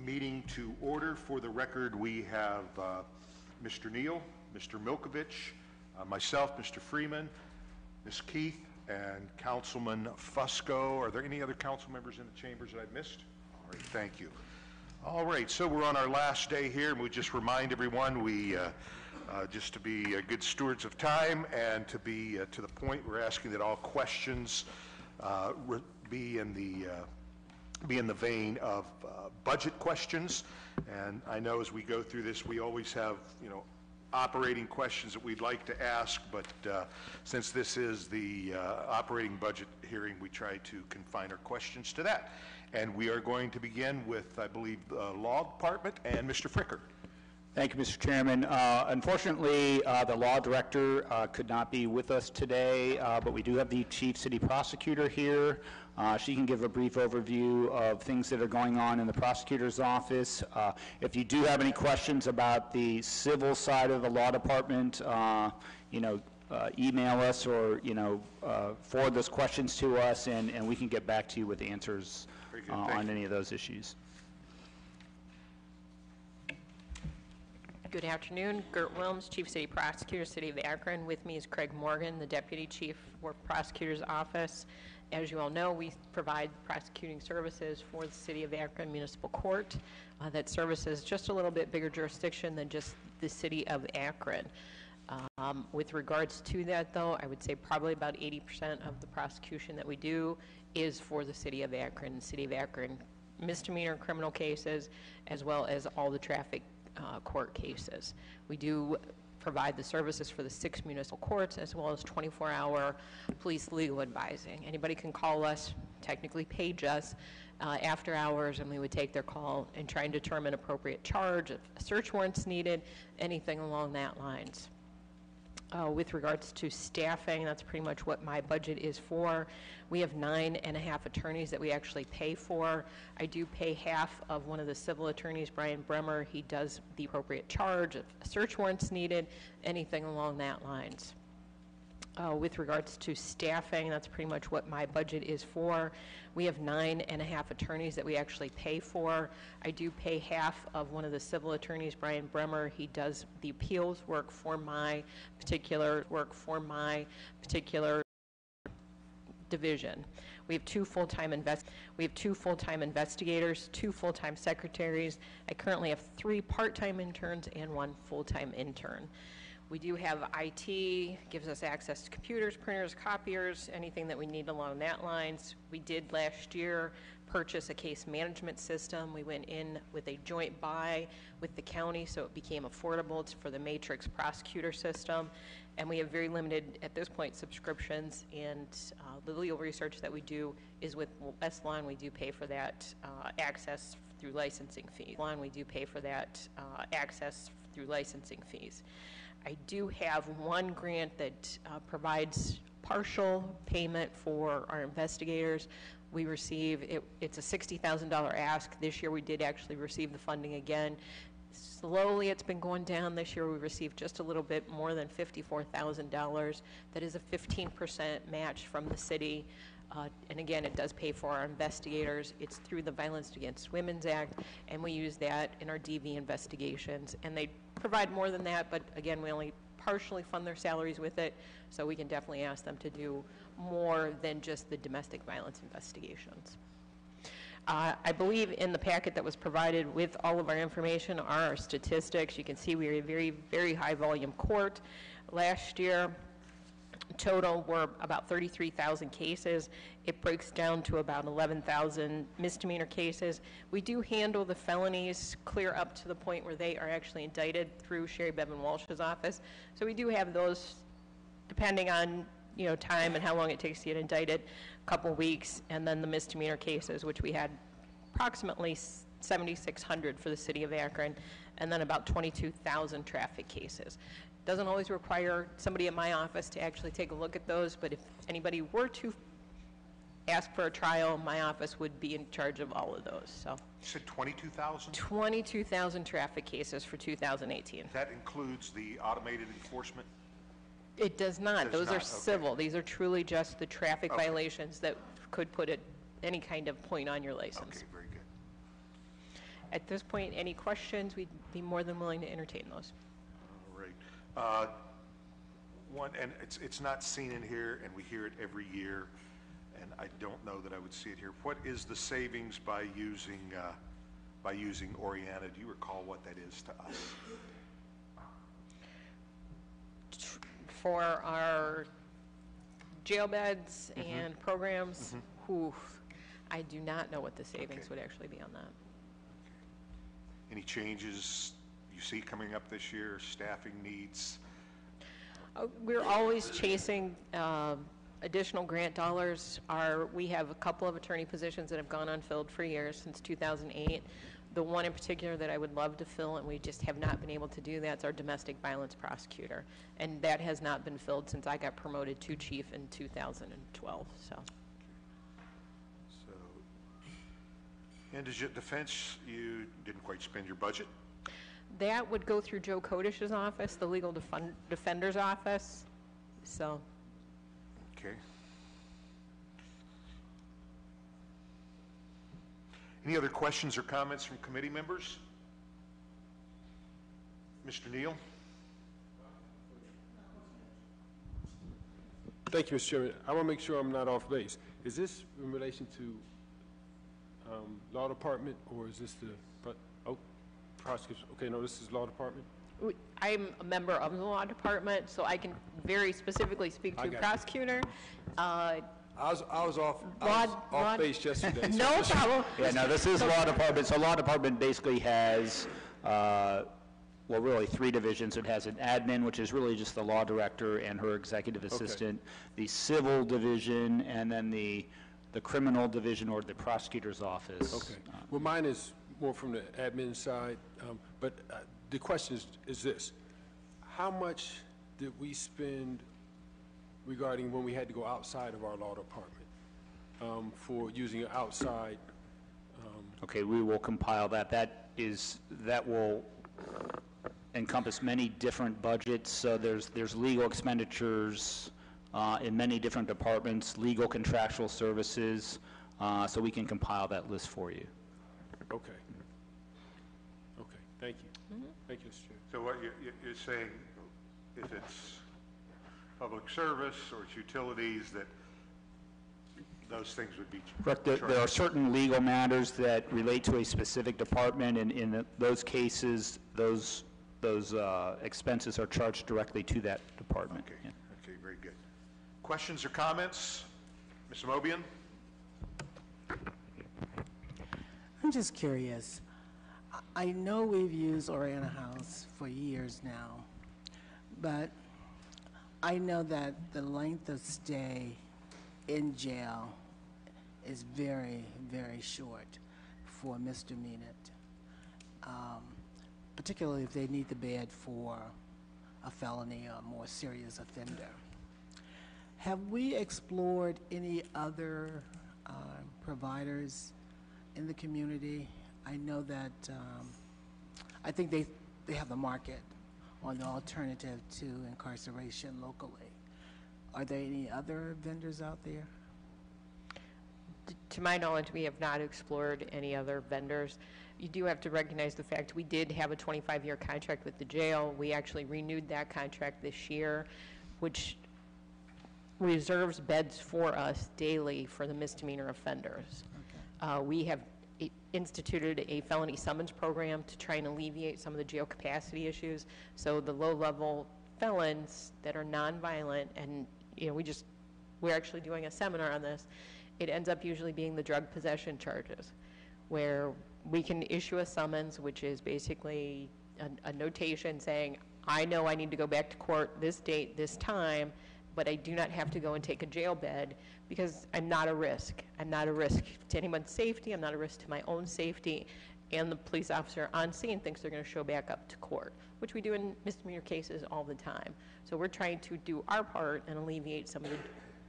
meeting to order. For the record, we have Mr. Neal, Mr. Milkovich, myself, Mr. Freeman, Ms. Keith, and Councilman Fusco. Are there any other council members in the chambers that I missed? All right, thank you. All right, so we're on our last day here, and we just remind everyone we just to be good stewards of time and to be to the point, we're asking that all questions be in the vein of budget questions. And I know as we go through this, we always have, operating questions that we'd like to ask, but since this is the operating budget hearing, we try to confine our questions to that. And we are going to begin with, I believe, the Law Department and Mr. Fricker. Thank you, Mr. Chairman. Unfortunately, the law director could not be with us today, but we do have the chief city prosecutor here. She can give a brief overview of things that are going on in the prosecutor's office. If you do have any questions about the civil side of the law department, email us or forward those questions to us, and we can get back to you with answers on any of those issues. Good afternoon. Gert Wilms, Chief City Prosecutor, City of Akron. With me is Craig Morgan, the Deputy Chief for Prosecutor's Office. As you all know, we provide prosecuting services for the City of Akron Municipal Court. That services just a little bit bigger jurisdiction than just the City of Akron. With regards to that, though, I would say probably about 80% of the prosecution that we do is for the City of Akron. City of Akron misdemeanor criminal cases, as well as all the traffic court cases. We do provide the services for the 6 municipal courts, as well as 24-hour police legal advising. Anybody can call us, technically page us after hours, and we would take their call and try and determine appropriate charge, if a search warrant's needed, anything along that lines. With regards to staffing, that's pretty much what my budget is for. We have 9.5 attorneys that we actually pay for. I do pay half of one of the civil attorneys, Brian Bremer. He does the appropriate charge, if a search warrant's needed, anything along that lines. With regards to staffing, that's pretty much what my budget is for. We have 9.5 attorneys that we actually pay for. I do pay half of one of the civil attorneys, Brian Bremer. He does the appeals work for my particular division. We have two full-time investigators, 2 full-time secretaries. I currently have 3 part-time interns and 1 full-time intern. We do have IT, gives us access to computers, printers, copiers, anything that we need along that lines. We did last year purchase a case management system. We went in with a joint buy with the county, so it became affordable for the Matrix prosecutor system. And we have very limited, at this point, subscriptions, and the legal research that we do is with Westlawn. We do pay for that access through licensing fees. I do have one grant that provides partial payment for our investigators. We receive, it's a $60,000 ask. This year we did actually receive the funding again. Slowly it's been going down. This year we received just a little bit more than $54,000. That is a 15% match from the city. And again, it does pay for our investigators. It's through the Violence Against Women's Act, and we use that in our DV investigations. And they provide more than that, but again, we only partially fund their salaries with it, so we can definitely ask them to do more than just the domestic violence investigations. I believe in the packet that was provided with all of our information are our statistics. You can see we are a very, very high volume court. Last year, total were about 33,000 cases. It breaks down to about 11,000 misdemeanor cases. We do handle the felonies clear up to the point where they are actually indicted through Sherry Bevan Walsh's office. So we do have those, depending on time and how long it takes to get indicted, a couple weeks, and then the misdemeanor cases, which we had approximately 7,600 for the City of Akron, and then about 22,000 traffic cases. Doesn't always require somebody in my office to actually take a look at those, but if anybody were to ask for a trial, my office would be in charge of all of those. So You said 22,000? 22,000 traffic cases for 2018. That includes the automated enforcement? It does not. Those are civil. Okay. These are truly just the traffic violations that could put any kind of point on your license. Okay, very good. at this point, any questions, we'd be more than willing to entertain those. All right. One, and it's not seen in here, and we hear it every year, and I don't know that I would see it here. What is the savings by using Oriana? Do you recall what that is to us? For our jail beds and programs, I do not know what the savings would actually be on that. Any changes you see coming up this year, staffing needs? We're always chasing additional grant dollars. We have a couple of attorney positions that have gone unfilled for years, since 2008. The one in particular that I would love to fill, and we just have not been able to do that, is our domestic violence prosecutor. And that has not been filled since I got promoted to chief in 2012, so. Indigent defense, you didn't quite spend your budget? That would go through Joe Kodish's office, the legal defender's office, so. Okay. Any other questions or comments from committee members? Mr. Neal? Thank you, Mr. Chairman. I want to make sure I'm not off base. Is this in relation to law department, or is this the prosecution? Okay, no, this is law department. I'm a member of the law department, so I can very specifically speak to the prosecutor. I was off base yesterday. No problem. Yeah, no, this is law department. So law department basically has, well, really 3 divisions. It has an admin, which is really just the law director and her executive assistant, the civil division, and then the criminal division, or the prosecutor's office. Okay. Well, mine is more from the admin side, but the question is this: how much did we spend regarding when we had to go outside of our law department for using an outside? Okay, we will compile that. That will encompass many different budgets. So there's legal expenditures in many different departments, legal contractual services, so we can compile that list for you. Okay. Okay, thank you. Thank you, Mr. Chair. So what you're saying, if it's public service or it's utilities, that those things would be Correct. There are certain legal matters that relate to a specific department, and in those cases, those expenses are charged directly to that department. Okay, Yeah. okay, very good. Questions or comments? Ms. Mobian? I'm just curious. I know we've used Oriana House for years now, but I know that the length of stay in jail is very, very short for misdemeanor, particularly if they need the bed for a felony or a more serious offender. Have we explored any other providers in the community? I know that I think they have the market on the alternative to incarceration locally. Are there any other vendors out there? To my knowledge, we have not explored any other vendors. You do have to recognize the fact we did have a 25-year contract with the jail. We actually renewed that contract this year, which reserves beds for us daily for the misdemeanor offenders. Okay. We have instituted a felony summons program to try and alleviate some of the jail capacity issues. So the low-level felons that are nonviolent, and we're actually doing a seminar on this. It ends up usually being the drug possession charges, where we can issue a summons, which is basically a notation saying, I know I need to go back to court this date, this time, but I do not have to go and take a jail bed because I'm not a risk. I'm not a risk to anyone's safety. I'm not a risk to my own safety. And the police officer on scene thinks they're going to show back up to court, which we do in misdemeanor cases all the time. So we're trying to do our part and alleviate some of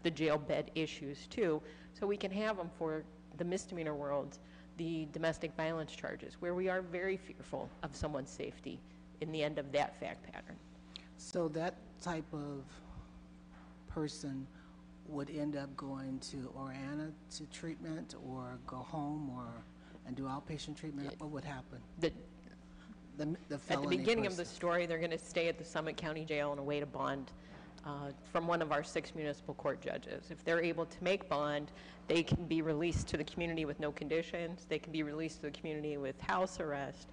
the jail bed issues too, so we can have them for the misdemeanor world, the domestic violence charges, where we are very fearful of someone's safety in the end of that fact pattern. So that type of person would end up going to Oriana to treatment or go home, or and do outpatient treatment? What would happen? The- The At the felony beginning of the person. story, they're going to stay at the Summit County Jail and await a bond from one of our 6 municipal court judges. If they're able to make bond, they can be released to the community with no conditions. They can be released to the community with house arrest,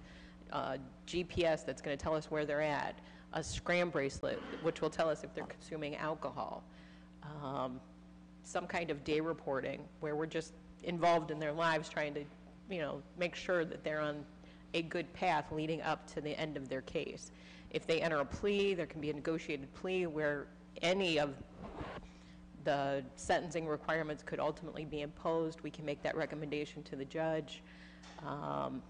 GPS that's going to tell us where they're at, a scram bracelet, which will tell us if they're consuming alcohol, some kind of day reporting where we're just involved in their lives trying to, make sure that they're on a good path leading up to the end of their case. If they enter a plea, there can be a negotiated plea where any of the sentencing requirements could ultimately be imposed. We can make that recommendation to the judge. And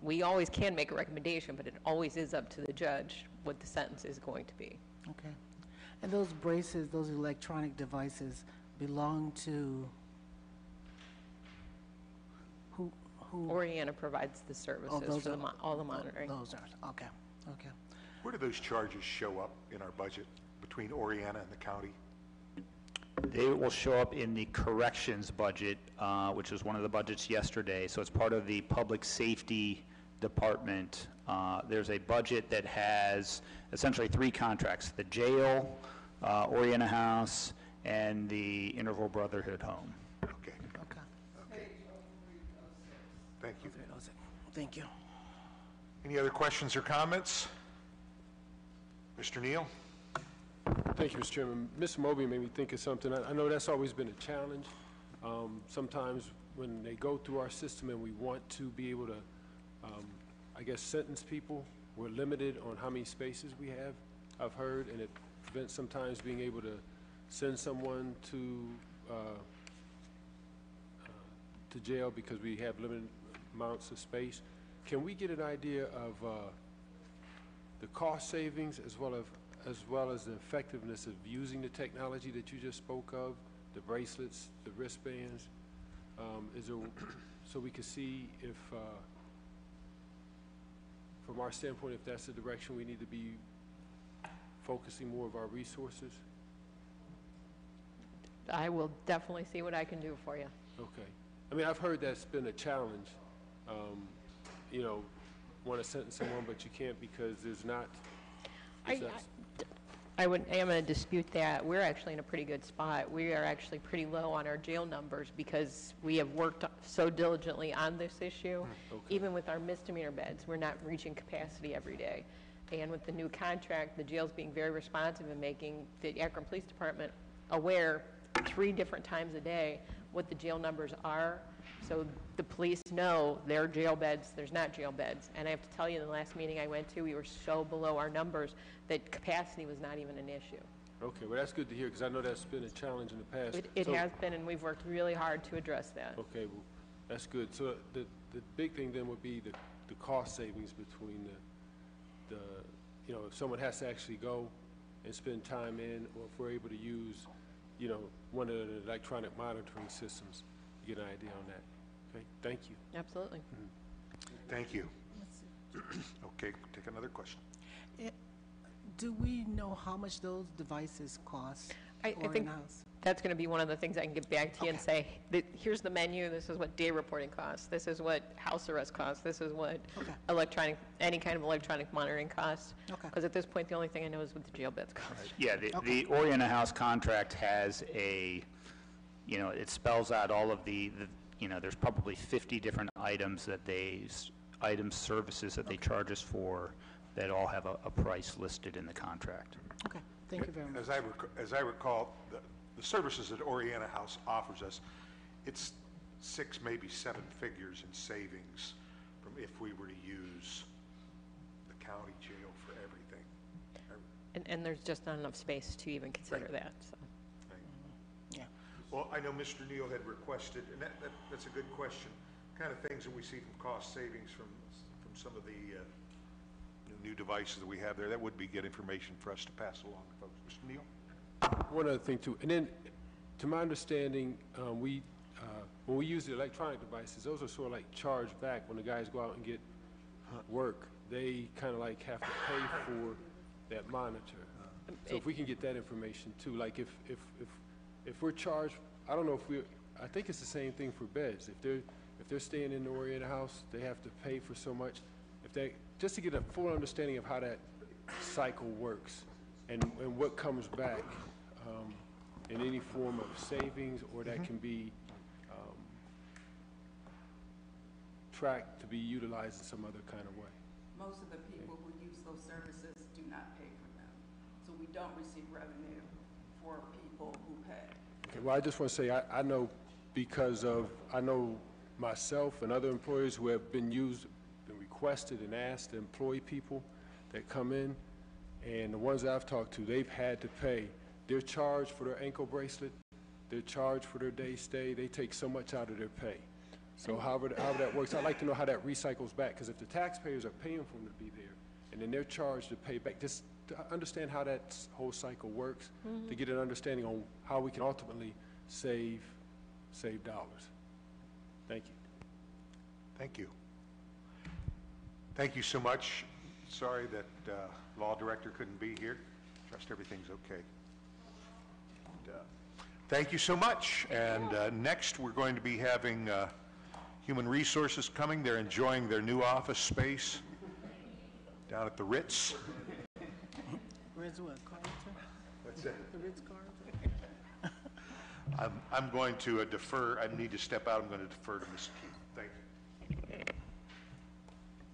we always can make a recommendation, but it always is up to the judge what the sentence is going to be. Okay. And those braces, those electronic devices belong to who? Oriana provides the services those for are- all the monitoring. Those are, okay. Where do those charges show up in our budget between Oriana and the county? They will show up in the corrections budget, which was one of the budgets yesterday. So it's part of the public safety department. There's a budget that has essentially 3 contracts: the jail, Oriana House, and the Interval Brotherhood Home. Okay, Okay. thank you. Thank you. Any other questions or comments? Mr. Neal? Thank you, Mr. Chairman. Mr. Mobley made me think of something. I know that's always been a challenge. Sometimes when they go through our system and we want to be able to, sentence people, we're limited on how many spaces we have, I've heard, and it prevents sometimes being able to send someone to jail because we have limited amounts of space. Can we get an idea of the cost savings as well as the effectiveness of using the technology that you just spoke of, the bracelets, the wristbands? So we can see if, from our standpoint, if that's the direction we need to be focusing more of our resources? I will definitely see what I can do for you. Okay. I mean, I've heard that's been a challenge, want to sentence someone, but you can't because there's not. I am going to dispute that. We're actually in a pretty good spot. We are actually pretty low on our jail numbers because we have worked so diligently on this issue. Okay. Even with our misdemeanor beds, we're not reaching capacity every day. And with the new contract, the jail's being very responsive in making the Akron Police Department aware 3 different times a day what the jail numbers are. So the police know there are jail beds, there's not jail beds. And I have to tell you, in the last meeting I went to, we were so below our numbers that capacity was not even an issue. Okay, well, that's good to hear because I know that's been a challenge in the past. It So- has been, and we've worked really hard to address that. Okay, well, that's good. So the big thing then would be the cost savings between if someone has to actually go and spend time in, or if we're able to use, one of the electronic monitoring systems, to get an idea on that. Okay, thank you. Absolutely. Thank you. Okay, take another question. Do we know how much those devices cost? I or think in-house? that's going to be one of the things I can get back to you and say, here's the menu, this is what day reporting costs, this is what house arrest costs, this is what Okay. any kind of electronic monitoring costs. Okay. Because at this point, the only thing I know is what the jail beds cost. Yeah, the Oriana House contract has it spells out all of there's probably 50 different items services that they charge us for that all have a price listed in the contract. Okay, thank you very much. As I recall, the services that Oriana House offers us, it's 6, maybe 7 figures in savings from if we were to use the county jail for everything. And there's just not enough space to even consider that, so. Yeah. Well, I know Mr. Neal had requested, and that's a good question, kind of things that we see from cost savings from some of the new devices that we have there. That would be good information for us to pass along to folks. Mr. Neal? One other thing too, and then, to my understanding, when we use the electronic devices, those are sort of like charged back when the guys go out and get work. They kind of like have to pay for that monitor. So if we can get that information too, like if we're charged, I don't know if I think it's the same thing for beds. If they're staying in the Oriental House, they have to pay for so much. Just to get a full understanding of how that cycle works and what comes back in any form of savings, or that can be tracked to be utilized in some other kind of way. Most of the people who use those services do not pay for them. So we don't receive revenue for people who pay. Okay, well, I just want to say, I know I know myself and other employers who have been requested and asked to employ people that come in, and the ones that I've talked to, they've had to pay. They're charged for their ankle bracelet, they're charged for their day stay, they take so much out of their pay. So however that works, I'd like to know how that recycles back, because if the taxpayers are paying for them to be there, and then they're charged to pay back, just to understand how that whole cycle works, to get an understanding on how we can ultimately save dollars. Thank you. Thank you. Thank you so much. Sorry that Law Director couldn't be here. Trust everything's okay. And, thank you so much. And next, we're going to be having Human Resources coming. They're enjoying their new office space down at the Ritz. Ritz what, Carlton? What's that? The Ritz Carlton? I'm going to defer. I need to step out. I'm going to defer to Ms. Keith. Thank you.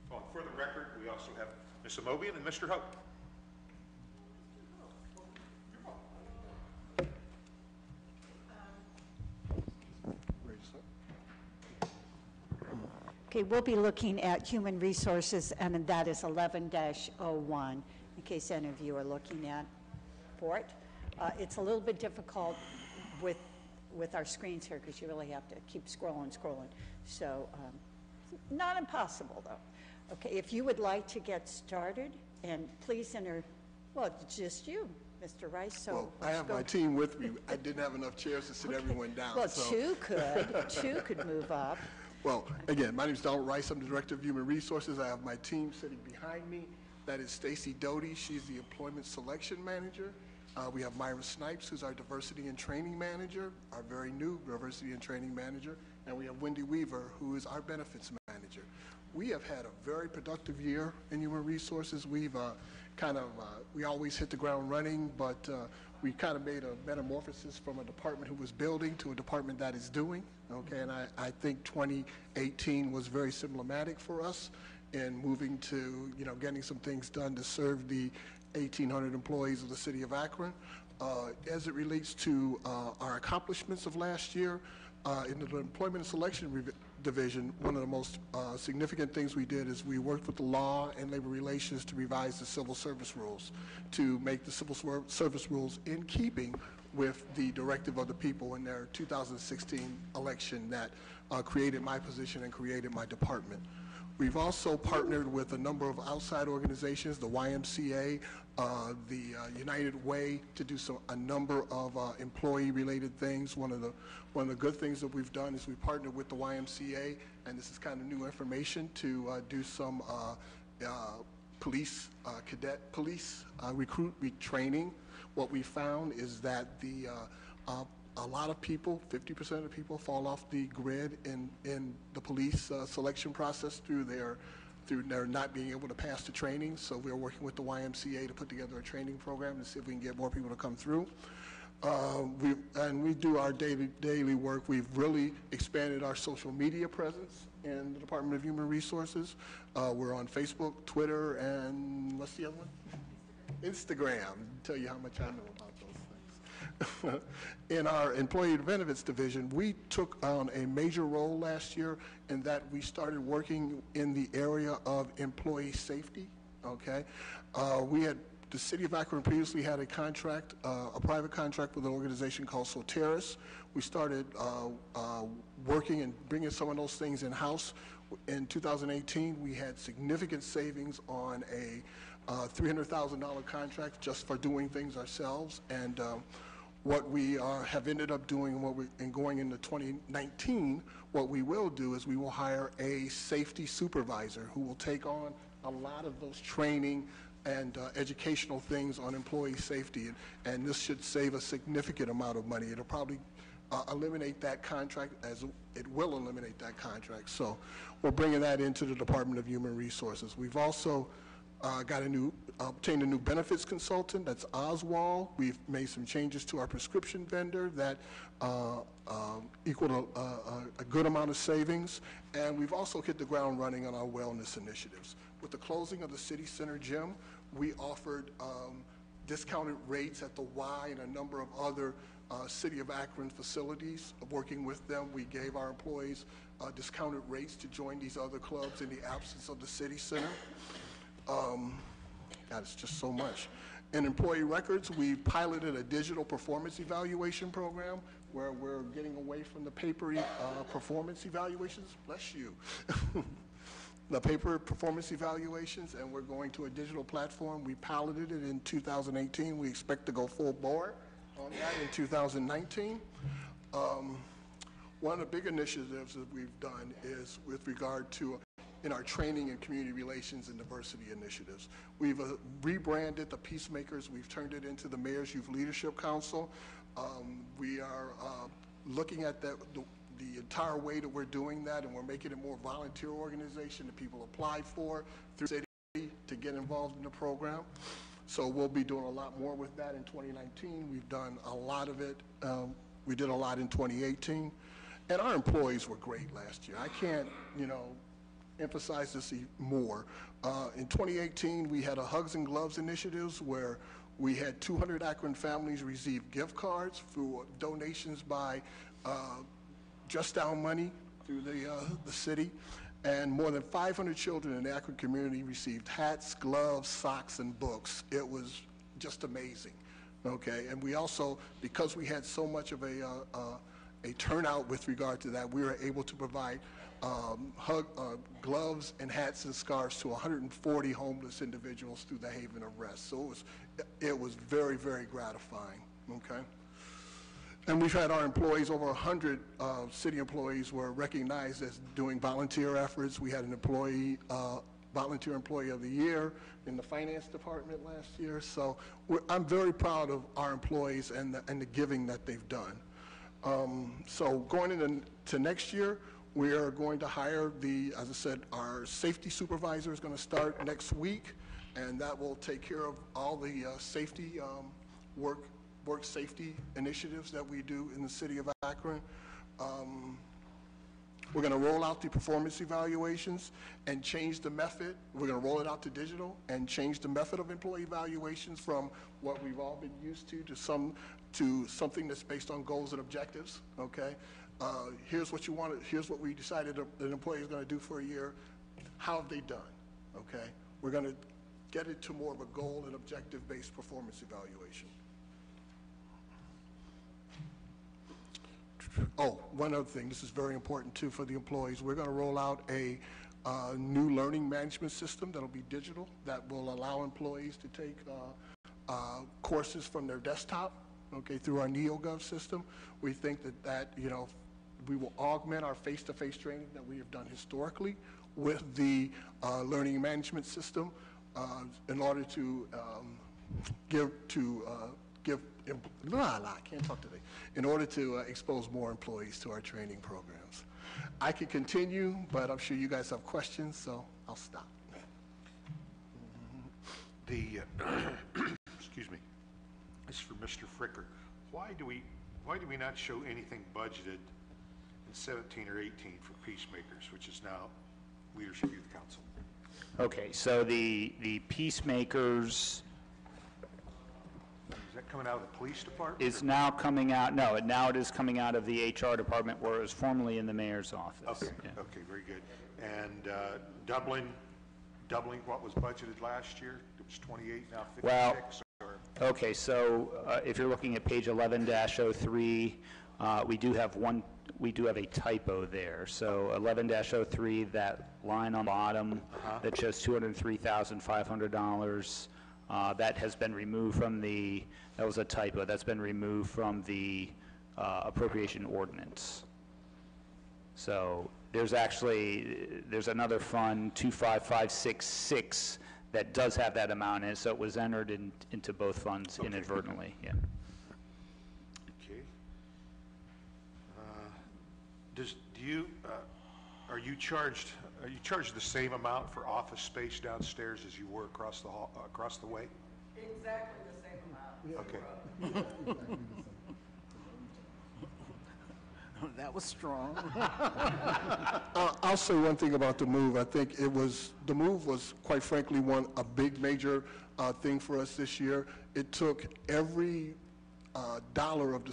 Well, for the record, we also have Ms. Amobian and Mr. Hope. Okay, we'll be looking at human resources, and that is 11-01, in case any of you are looking for it. It's a little bit difficult with our screens here, because you really have to keep scrolling. So, not impossible, though. Okay, if you would like to get started, and please it's just you, Mr. Rice, so. Well, I have my team with me. I didn't have enough chairs to sit everyone down. Well, so. two could move up. Well, again, my name is Donald Rice. I'm the Director of Human Resources. I have my team sitting behind me. That is Stacy Doty. She's the Employment Selection Manager. We have Myra Snipes, who's our Diversity and Training Manager, our very new Diversity and Training Manager. And we have Wendy Weaver, who is our Benefits Manager. We have had a very productive year in Human Resources. We've we always hit the ground running, but we kind of made a metamorphosis from a department who was building to a department that is doing, okay? And I think 2018 was very symptomatic for us in moving to, getting some things done to serve the 1,800 employees of the city of Akron. As it relates to our accomplishments of last year, in the Employment and Selection Division, one of the most significant things we did is we worked with the Law and Labor Relations to revise the civil service rules, to make the civil service rules in keeping with the directive of the people in their 2016 election that created my position and created my department. We've also partnered with a number of outside organizations, the YMCA, the United Way, to do a number of employee-related things. One of the good things that we've done is we partnered with the YMCA, and this is kind of new information, to do some cadet police recruit training. What we found is that a lot of people, 50% of the people, fall off the grid in the police selection process through their not being able to pass the training. So we're working with the YMCA to put together a training program to see if we can get more people to come through. We do our daily work. We've really expanded our social media presence in the Department of Human Resources. We're on Facebook, Twitter, and what's the other one? Instagram. Tell you how much I know about those things. In our Employee Benefits Division, we took on a major role last year in that we started working in the area of employee safety, okay? The city of Akron previously had a contract, a private contract with an organization called Soteris. We started working and bringing some of those things in-house. In 2018, we had significant savings on a $300,000 contract just for doing things ourselves. And what we have ended up doing and going into 2019, what we will do is we will hire a safety supervisor who will take on a lot of those training and educational things on employee safety, and this should save a significant amount of money. It'll probably eliminate that contract, as it will eliminate that contract. So we're bringing that into the Department of Human Resources. We've also obtained a new benefits consultant, that's Oswald. We've made some changes to our prescription vendor that equaled a good amount of savings, and we've also hit the ground running on our wellness initiatives. With the closing of the City Center gym, we offered discounted rates at the Y and a number of other City of Akron facilities. Working with them, we gave our employees discounted rates to join these other clubs in the absence of the City Center. God, it's just so much. In employee records, we piloted a digital performance evaluation program where we're getting away from the paper performance evaluations. Bless you. The paper performance evaluations, and we're going to a digital platform. We piloted it in 2018. We expect to go full bore on that in 2019. One of the big initiatives that we've done is with regard to in our training and community relations and diversity initiatives. We've rebranded the Peacemakers. We've turned it into the Mayor's Youth Leadership Council. We are looking at the entire way that we're doing that, and we're making it more volunteer organization that people apply for through the city to get involved in the program. So we'll be doing a lot more with that in 2019. We've done a lot of it. We did a lot in 2018. And our employees were great last year. I can't, emphasize this more. In 2018, we had a Hugs and Gloves initiatives where we had 200 Akron families receive gift cards through donations by Just Down Money through the city, and more than 500 children in the Akron community received hats, gloves, socks, and books. It was just amazing, okay? And we also, because we had so much of a turnout with regard to that, we were able to provide gloves and hats and scarves to 140 homeless individuals through the Haven of Rest. So it was very, very gratifying, okay? And we've had our employees, over 100 city employees were recognized as doing volunteer efforts. We had an employee, Volunteer Employee of the Year in the Finance Department last year. So I'm very proud of our employees and the giving that they've done. So going into next year, we are going to hire as I said, our safety supervisor is going to start next week, and that will take care of all the safety work safety initiatives that we do in the city of Akron. We're going to roll out the performance evaluations and change the method. We're going to roll it out to digital and change the method of employee evaluations from what we've all been used to something that's based on goals and objectives, okay? Here's what you want. Here's what we decided an employee is going to do for a year. How have they done? Okay, we're going to get it to more of a goal and objective-based performance evaluation. Oh, one other thing. This is very important too for the employees. We're going to roll out a new learning management system that'll be digital that will allow employees to take courses from their desktop. Okay, through our NeoGov system. We think that we will augment our face-to-face training that we have done historically with the learning management system in order to in order to expose more employees to our training programs. I could continue, but I'm sure you guys have questions, so I'll stop. Excuse me. This is for Mr. Fricker. Why do we not show anything budgeted in 17 or 18 for Peacemakers, which is now Leadership Youth Council? Okay, so the Peacemakers Is that coming out of the police department? is now coming out, no, now it is coming out of the HR department where it was formerly in the mayor's office. Okay, Yeah. okay, very good. And doubling what was budgeted last year? It was 28, now 56? Well, or? Okay, so if you're looking at page 11-03, we do have a typo there. So 11-03, that line on the bottom that shows $203,500, that has been removed from that was a typo, that's been removed from the appropriation ordinance. So there's another fund, 25566, that does have that amount in it, so it was entered into both funds inadvertently, yeah. Okay. Do you, are you charged the same amount for office space downstairs as you were across the hall, across the way? Exactly the same amount. Okay. That was strong. I'll say one thing about the move. I think the move was, quite frankly, a big major thing for us this year. It took every dollar of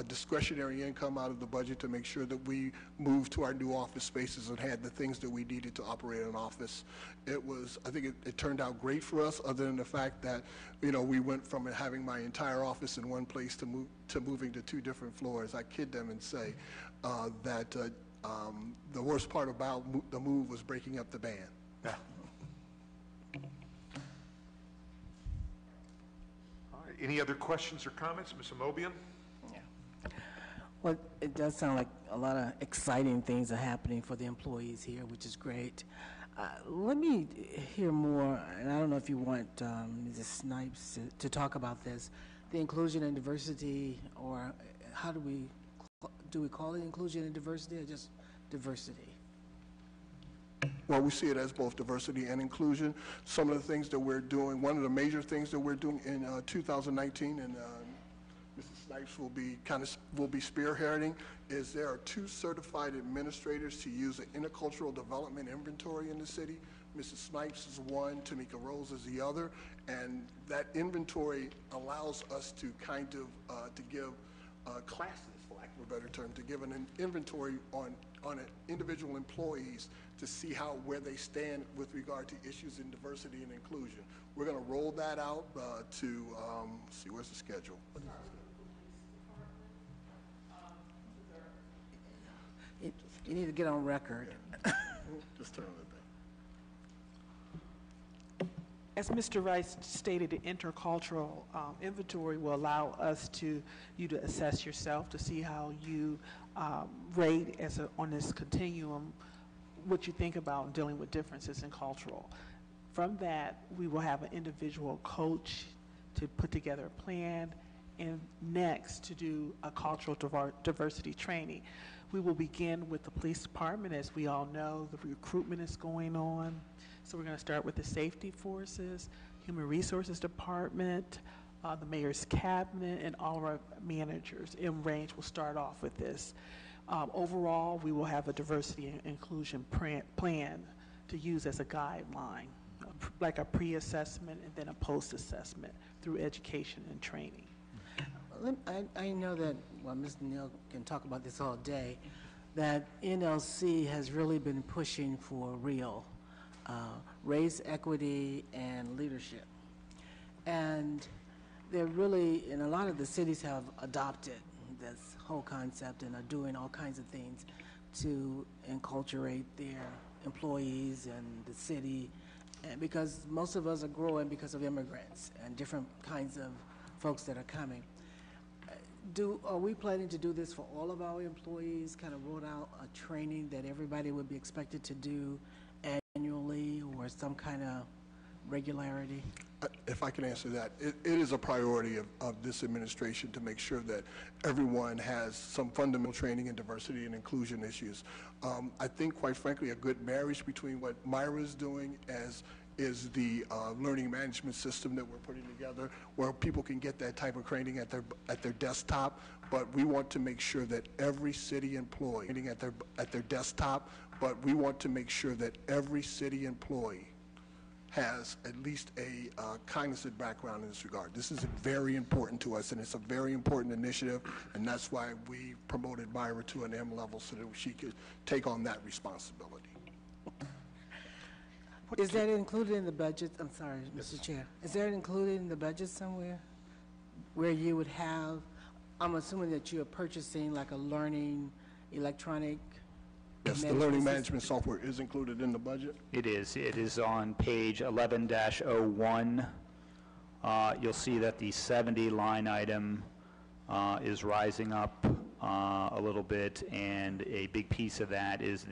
discretionary income out of the budget to make sure that we moved to our new office spaces and had the things that we needed to operate an office. I think it turned out great for us, other than the fact that, we went from having my entire office in one place to moving to 2 different floors. I kid them and say that the worst part about the move was breaking up the band. Yeah. All right. Any other questions or comments? Ms. Amobian? Well, it does sound like a lot of exciting things are happening for the employees here, which is great. Let me hear more, and I don't know if you want Mrs. Snipes to talk about this, the inclusion and diversity, or how do we call it inclusion and diversity, or just diversity? Well, we see it as both diversity and inclusion. Some of the things that we're doing, one of the major things that we're doing in 2019, and Mrs. Snipes will be spearheading, is there are 2 certified administrators to use an intercultural development inventory in the city. Mrs. Snipes is one, Tamika Rose is the other, and that inventory allows us to to give classes, for lack of a better term, to give an inventory on individual employees to see where they stand with regard to issues in diversity and inclusion. We're going to roll that out to, let's see, where's the schedule? You need to get on record. Just turn it back. As Mr. Rice stated, the intercultural inventory will allow you to assess yourself, to see how you rate on this continuum, what you think about dealing with differences in cultural. From that, we will have an individual coach to put together a plan, and next to do a cultural diversity training. We will begin with the police department. As we all know, the recruitment is going on. So we're going to start with the safety forces, human resources department, the mayor's cabinet, and all of our managers in range will start off with this. Overall, we will have a diversity and inclusion plan to use as a guideline, like a pre-assessment and then a post-assessment through education and training. I know that, well, Mr. Neal can talk about this all day, that NLC has really been pushing for real race, equity, and leadership. And they're really, and a lot of the cities have adopted this whole concept and are doing all kinds of things to enculturate their employees and the city, and because most of us are growing because of immigrants and different kinds of folks that are coming. Are we planning to do this for all of our employees, kind of roll out a training that everybody would be expected to do annually or some kind of regularity? If I can answer that, it is a priority of this administration to make sure that everyone has some fundamental training in diversity and inclusion issues. I think, quite frankly, a good marriage between what Myra is doing is the learning management system that we're putting together, where people can get that type of training at their desktop. But we want to make sure that every city employee at their desktop. But we want to make sure that every city employee has at least a cognizant background in this regard. This is very important to us, and it's a very important initiative, and that's why we promoted Myra to an M level so that she could take on that responsibility. Is that included in the budget? I'm sorry, Mr. Chair. Is that included in the budget somewhere where you would have, I'm assuming that you are purchasing like a learning electronic? Yes, the learning management software is included in the budget. It is. It is on page 11-01. You'll see that the 70 line item is rising up a little bit, and a big piece of that is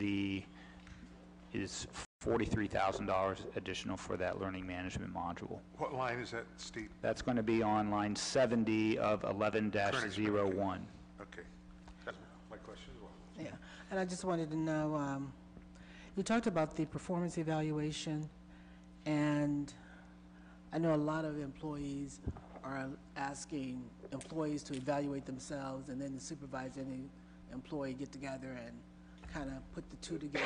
$43,000 additional for that learning management module. What line is that, Steve? That's going to be on line 70 of 11-01. Okay. That's my question as well. Yeah. And I just wanted to know, you talked about the performance evaluation, and I know a lot of employees are asking employees to evaluate themselves, and then the supervisor and the employee get together and kind of put the two together.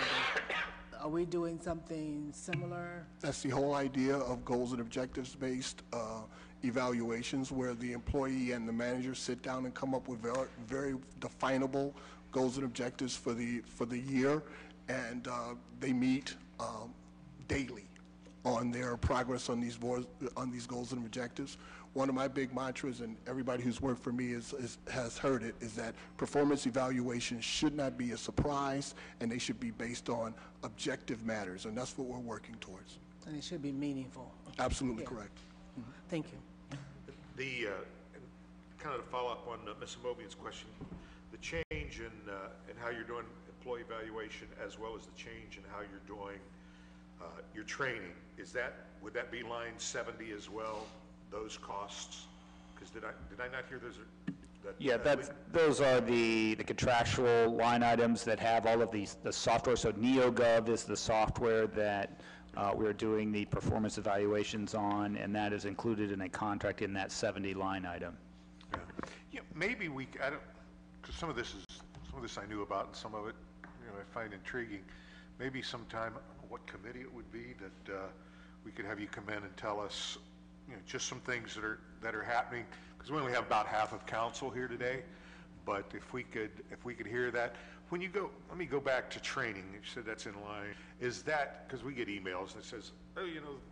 Are we doing something similar? That's the whole idea of goals and objectives-based evaluations, where the employee and the manager sit down and come up with very definable goals and objectives for the year, and they meet daily on their progress on these goals and objectives. One of my big mantras, and everybody who's worked for me has heard it, is that performance evaluations should not be a surprise, and they should be based on objective matters, and that's what we're working towards. And it should be meaningful. Absolutely Yeah. correct. Thank you. And kind of to follow up on Ms. Amobian's question, the change in how you're doing employee evaluation, as well as the change in how you're doing your training, would that be line 70 as well, those costs? Because did I not hear those are? Yeah, those are the contractual line items that have all of the software. So NeoGov is the software that we're doing the performance evaluations on, and that is included in a contract in that 70 line item. Yeah, maybe I don't, because some of this I knew about, and some of it, I find intriguing. Maybe sometime, I don't know what committee it would be, that we could have you come in and tell us, just some things that are happening, because we only have about half of council here today. But if we could hear that, when you go, let me go back to training. You said that's in line. Is that, because we get emails that says, oh,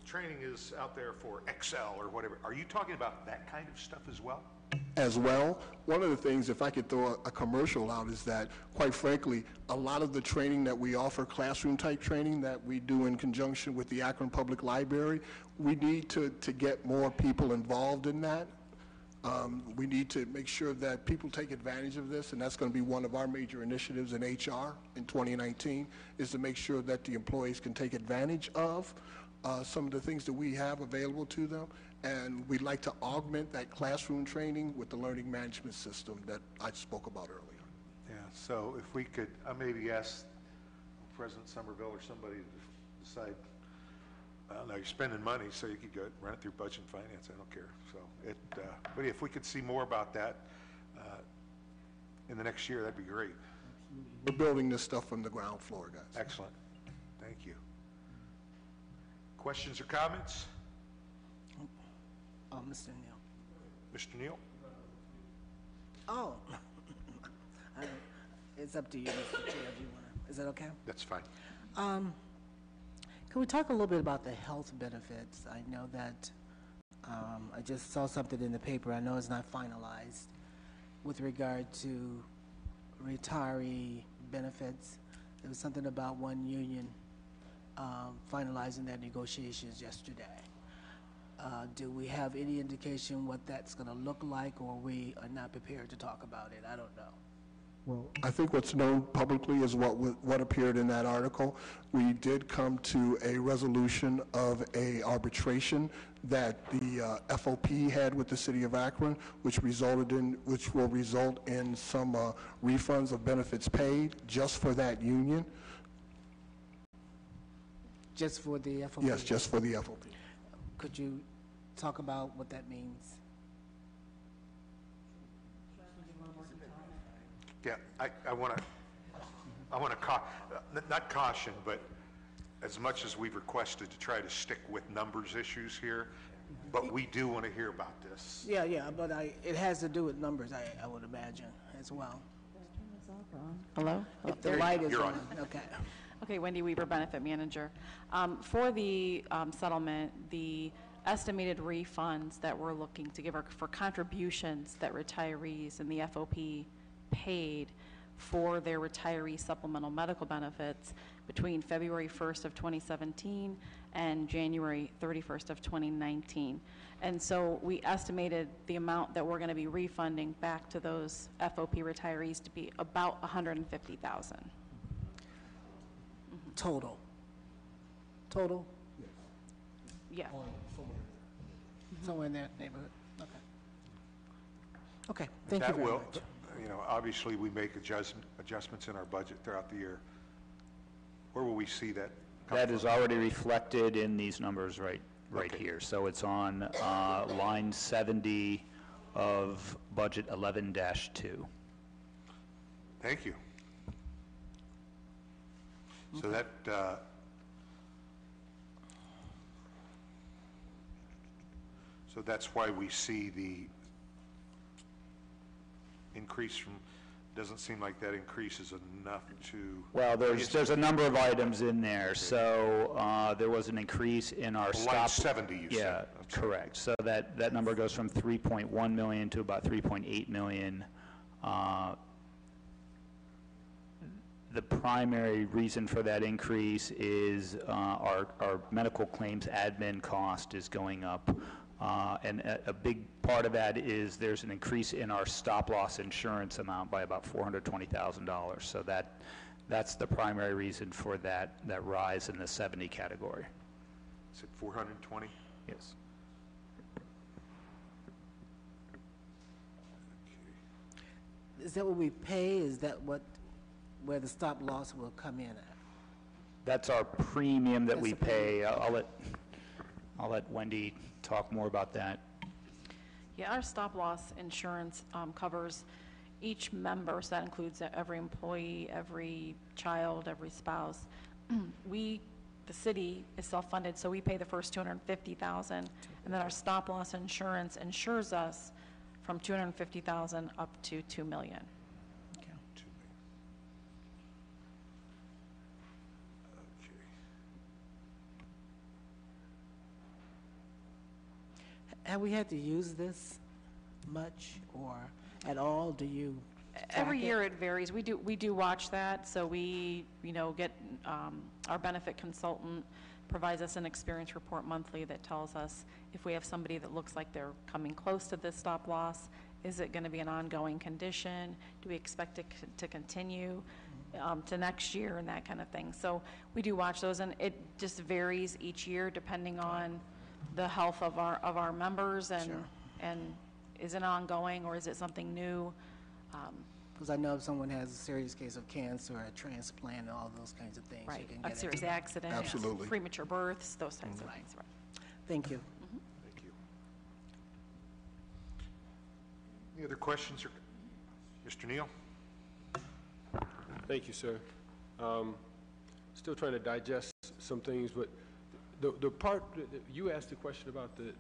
training is out there for Excel or whatever. Are you talking about that kind of stuff as well? As well, one of the things, if I could throw a commercial out, is that, quite frankly, a lot of the training that we offer, classroom-type training that we do in conjunction with the Akron Public Library, we need to get more people involved in that. We need to make sure that people take advantage of this, and that's going to be one of our major initiatives in HR in 2019, is to make sure that the employees can take advantage of some of the things that we have available to them. And we'd like to augment that classroom training with the learning management system that I spoke about earlier. Yeah, so if we could, I maybe ask President Somerville or somebody to decide, I don't know, you're spending money, so you could go run it through budget and finance, I don't care. So but if we could see more about that in the next year, that'd be great. We're building this stuff from the ground floor, guys. Excellent. Thank you. Questions or comments? Mr. Neal. Mr. Neal? Oh, it's up to you, Mr. Chair, if you want to. Is that okay? That's fine. Can we talk a little bit about the health benefits? I know that I just saw something in the paper. I know it's not finalized with regard to retiree benefits. There was something about one union finalizing their negotiations yesterday. Do we have any indication what that's going to look like, or we are not prepared to talk about it? I don't know. Well, I think what's known publicly is what appeared in that article. We did come to a resolution of a arbitration that the FOP had with the city of Akron, which will result in some refunds of benefits paid just for that union. Just for the FOP? Yes, just for the FOP. Could you talk about what that means? Yeah, I want to, not caution, but as much as we've requested to try to stick with numbers issues here, but we do want to hear about this. Yeah, but it has to do with numbers, I would imagine, as well. Hello? If the light is You're on, on. okay. Okay, Wendy Weaver, Benefit Manager. For the settlement, the estimated refunds that we're looking to give are for contributions that retirees and the FOP paid for their retiree supplemental medical benefits between February 1st of 2017 and January 31st of 2019. And so we estimated the amount that we're going to be refunding back to those FOP retirees to be about $150,000. Total? Total? Yeah. Somewhere in that neighborhood? Okay. Okay, thank you very much. you know, obviously we make adjustments in our budget throughout the year. Where will we see that come That from? is already reflected in these numbers right Okay. here. So it's on line 70 of budget 11-2. Thank you. So that, so that's why we see the increase from, doesn't seem like that increase is enough to. Well, there's a number of items in there. So there was an increase in our stop. Line 70, you said. Yeah, I'm sorry. correct. So that number goes from 3.1 million to about 3.8 million. The primary reason for that increase is our medical claims admin cost is going up. And a big part of that is there's an increase in our stop-loss insurance amount by about $420,000. So that's the primary reason for that rise in the 70 category. Is it 420? Yes. Is that what we pay? Is that where the stop loss will come in at? That's our premium that we That's the pay. I'll let Wendy talk more about that. Yeah, our stop-loss insurance covers each member, so that includes every employee, every child, every spouse. The city is self-funded, so we pay the first $250,000, and then our stop-loss insurance insures us from $250,000 up to $2 million. Have we had to use this much or at all? Do you Every track it? year it varies. We do watch that, so we, get, our benefit consultant provides us an experience report monthly that tells us if we have somebody that looks like they're coming close to this stop loss, is it going to be an ongoing condition? Do we expect it to continue to next year and that kind of thing? So we do watch those, and it just varies each year depending on the health of our members and Sure. and is it ongoing or is it something new? Because I know if someone has a serious case of cancer, a transplant, and all those kinds of things, you Right, can a get serious it. accident, Absolutely. premature births, those types of things, right. Thank you. Thank you. Any other questions, or Mr. Neal? Thank you, sir. Still trying to digest some things, but the part, you asked the question about the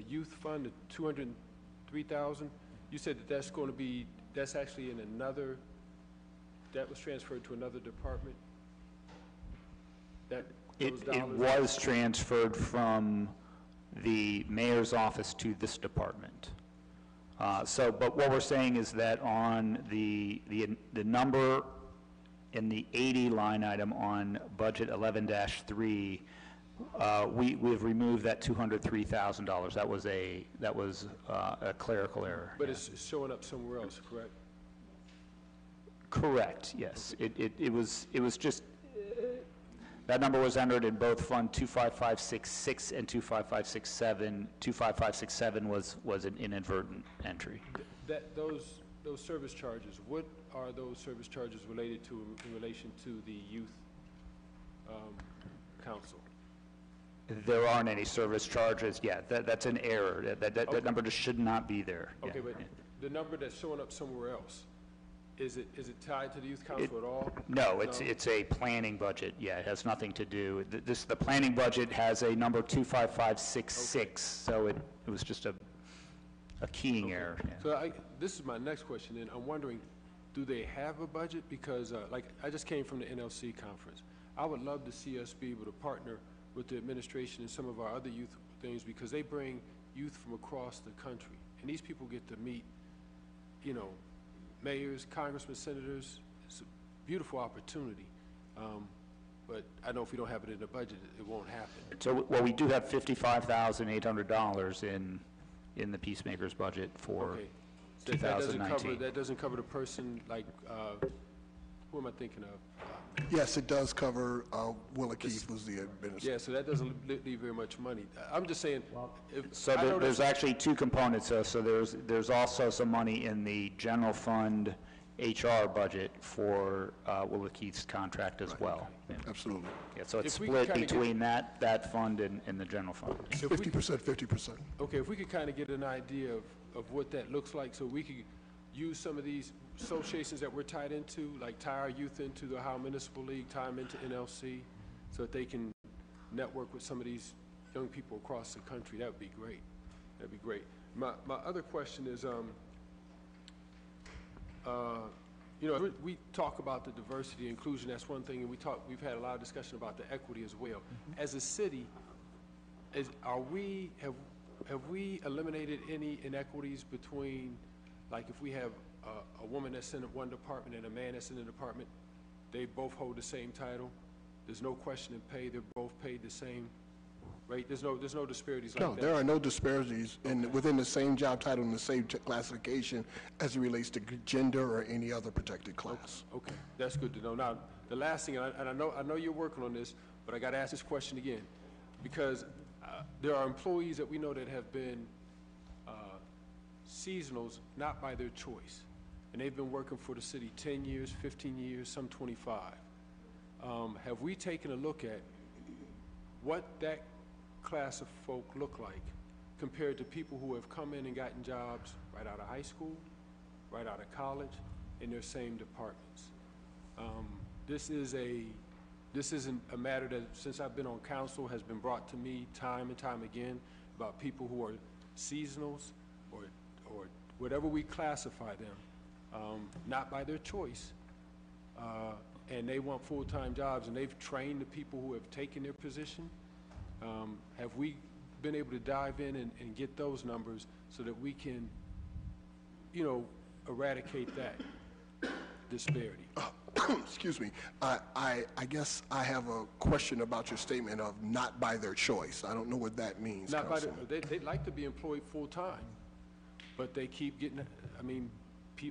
youth fund, the 203,000. You said that that's going to be, that's actually in another, that was transferred to another department? Those It dollars? was transferred from the mayor's office to this department. But what we're saying is that on the number in the 80 line item on budget 11-3, we've removed that $203,000. That was a clerical error. But it's showing up somewhere else, correct? Correct, yes. It was just, that number was entered in both Fund 25566 and 25567. 25567 was an inadvertent entry. Those service charges, what are those service charges related to in relation to the youth council? There aren't any service charges yet. That's an error. That number just should not be there. Okay, Yeah. but the number that's showing up somewhere else, is it tied to the youth council at all? No, it's a planning budget. Yeah, it has nothing to do, the planning budget has a number 25566, so it was just a keying error. Yeah. So this is my next question, and I'm wondering, do they have a budget? Because, I just came from the NLC conference. I would love to see us be able to partner with the administration and some of our other youth things, because they bring youth from across the country. And these people get to meet, mayors, congressmen, senators. It's a beautiful opportunity. But I know if we don't have it in the budget, it won't happen. So, well, we do have $55,800 in the Peacemakers budget for Okay. So that doesn't 2019. that doesn't cover the person like, who am I thinking of? Yes, it does cover, Willa Keith was the administrator. Yeah, so that doesn't leave very much money. I'm just saying, So I know there's that's- actually two components, so there's also some money in the general fund HR budget for Willa Keith's contract as well. Absolutely. Yeah, so it's If we could split kinda get- between that fund and the general fund. 50%, 50%. Okay, if we could kind of get an idea of what that looks like, so we could use some of these associations that we're tied into, like tie our youth into the Ohio Municipal League, tie them into NLC, so that they can network with some of these young people across the country, that would be great. That'd be great. My other question is, you know, we talk about the diversity, inclusion, that's one thing, and we've had a lot of discussion about the equity as well. As a city, have we eliminated any inequities between, like if we have a woman that's in one department and a man that's in a department, they both hold the same title? There's no question in pay, they're both paid the same, right? There's no disparities like No, that? there are no disparities within the same job title and the same classification as it relates to gender or any other protected class. Okay, that's good to know. Now, the last thing, and I know you're working on this, but I got to ask this question again, because there are employees that we know that have been seasonals, not by their choice, and they've been working for the city 10 years, 15 years, some 25. Have we taken a look at what that class of folk look like compared to people who have come in and gotten jobs right out of high school, right out of college, in their same departments? This isn't a matter that, since I've been on council, has been brought to me time and time again about people who are seasonals or whatever we classify them, not by their choice, and they want full-time jobs, and they've trained the people who have taken their position. Have we been able to dive in and get those numbers so that we can, you know, eradicate that disparity? Excuse me. I guess I have a question about your statement of not by their choice. I don't know what that means, Not by Councilman. they'd like to be employed full-time, but they keep getting, I mean,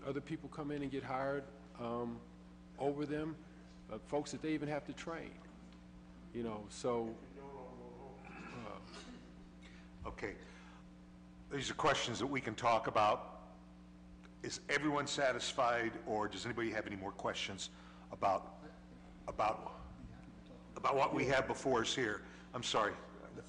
other people come in and get hired over them, folks that they even have to train, you know, so. Okay. These are questions that we can talk about. Is everyone satisfied, or does anybody have any more questions about what we have before us here? I'm sorry.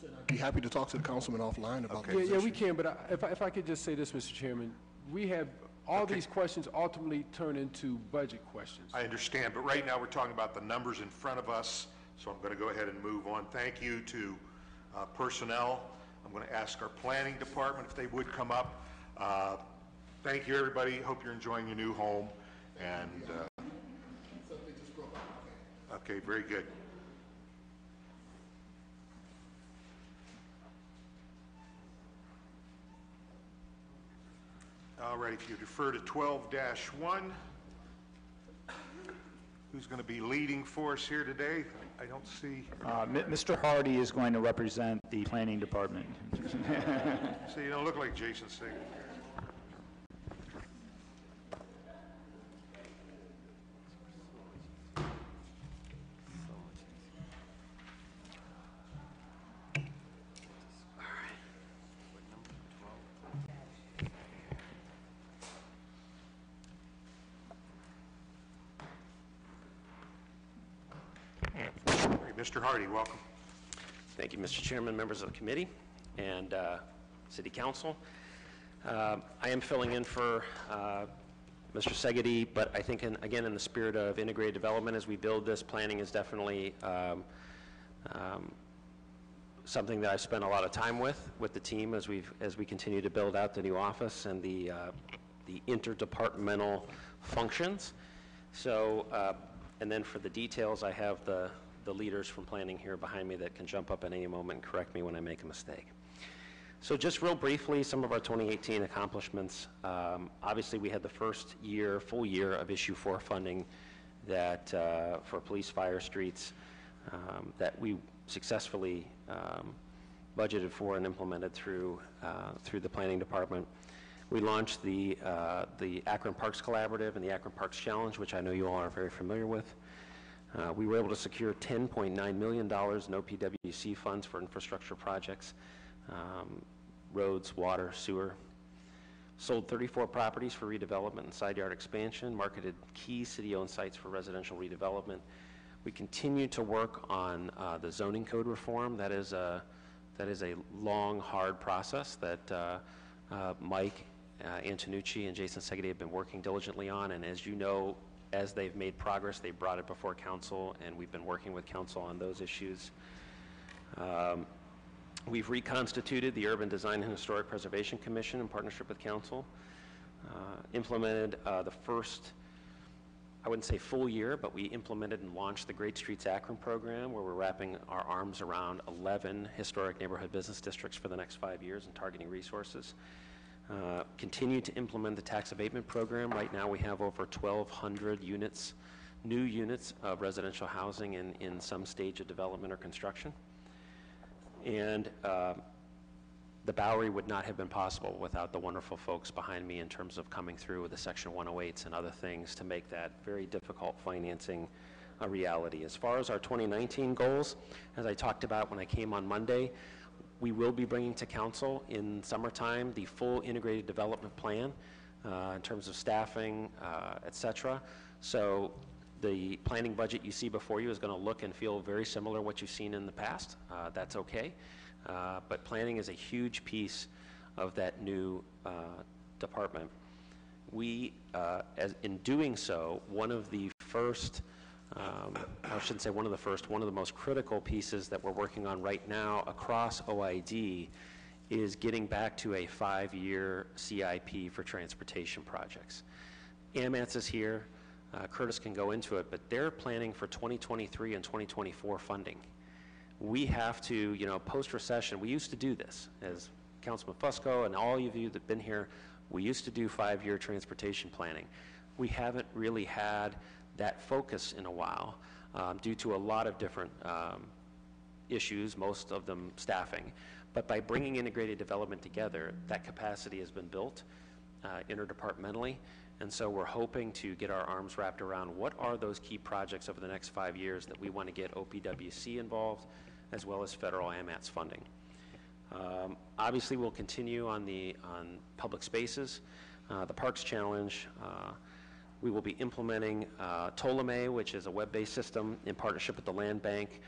I'd be happy to talk to the councilman offline about Okay. those Yeah, we issues. can, but if I could just say this, Mr. Chairman, we have, all these questions ultimately turn into budget questions. I understand, but right now we're talking about the numbers in front of us, so I'm going to go ahead and move on. Thank you to personnel. I'm going to ask our planning department if they would come up. Thank you, everybody. Hope you're enjoying your new home. And okay, very good. All right, if you defer to 12-1, who's going to be leading for us here today? I don't see. Mr. Hardy is going to represent the planning department. So you don't look like Jason Segel. Mr. Hardy, welcome. Thank you, Mr. Chairman, members of the committee, and City Council. I am filling in for Mr. Segedy, but I think, again, in the spirit of integrated development as we build this, planning is definitely something that I've spent a lot of time with the team as we continue to build out the new office and the interdepartmental functions. So, and then for the details, I have the leaders from planning here behind me that can jump up at any moment and correct me when I make a mistake. So just real briefly, some of our 2018 accomplishments. Obviously, we had the first full year of Issue 4 funding that for police, fire, streets, that we successfully budgeted for and implemented through the planning department. We launched the Akron Parks Collaborative and the Akron Parks Challenge, which I know you all are very familiar with. We were able to secure $10.9 million in OPWC funds for infrastructure projects, roads, water, sewer. sold 34 properties for redevelopment and side yard expansion, marketed key city-owned sites for residential redevelopment. We continue to work on the zoning code reform. That is a long, hard process that Mike Antonucci and Jason Segedy have been working diligently on, and as you know, as they've made progress, they brought it before council, and we've been working with council on those issues. We've reconstituted the Urban Design and Historic Preservation Commission in partnership with council, implemented the first, I wouldn't say full year, but we implemented and launched the Great Streets Akron program, where we're wrapping our arms around 11 historic neighborhood business districts for the next 5 years and targeting resources. Continue to implement the tax abatement program. Right now we have over 1,200 units, new units of residential housing in some stage of development or construction. And the Bowery would not have been possible without the wonderful folks behind me in terms of coming through with the Section 108s and other things to make that very difficult financing a reality. As far as our 2019 goals, as I talked about when I came on Monday, we will be bringing to council in summertime the full integrated development plan in terms of staffing, et cetera. So the planning budget you see before you is going to look and feel very similar to what you've seen in the past. That's okay. But planning is a huge piece of that new department. We, in doing so, one of the first, I shouldn't say one of the first, one of the most critical pieces that we're working on right now across OID is getting back to a 5-year CIP for transportation projects. AMATS is here. Curtis can go into it, but they're planning for 2023 and 2024 funding. We have to, post-recession, we used to do this. As Councilman Fusco and all of you that have been here, we used to do 5-year transportation planning. We haven't really had that focus in a while due to a lot of different issues, most of them staffing. But by bringing integrated development together, that capacity has been built interdepartmentally. And so we're hoping to get our arms wrapped around what are those key projects over the next 5 years that we want to get OPWC involved, as well as federal AMATS funding. Obviously, we'll continue on public spaces, the Parks Challenge. We will be implementing Ptolemy, which is a web-based system in partnership with the Land Bank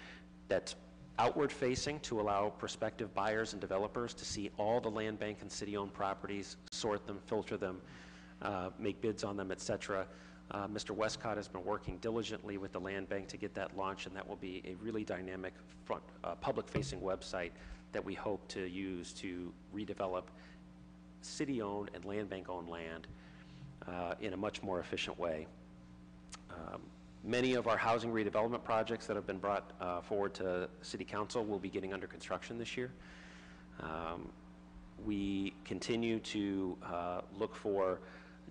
that's outward-facing to allow prospective buyers and developers to see all the Land Bank and city-owned properties, sort them, filter them, make bids on them, et cetera. Mr. Westcott has been working diligently with the Land Bank to get that launched, and that will be a really dynamic public-facing website that we hope to use to redevelop city-owned and Land Bank-owned land in a much more efficient way. Many of our housing redevelopment projects that have been brought forward to City Council will be getting under construction this year. We continue to look for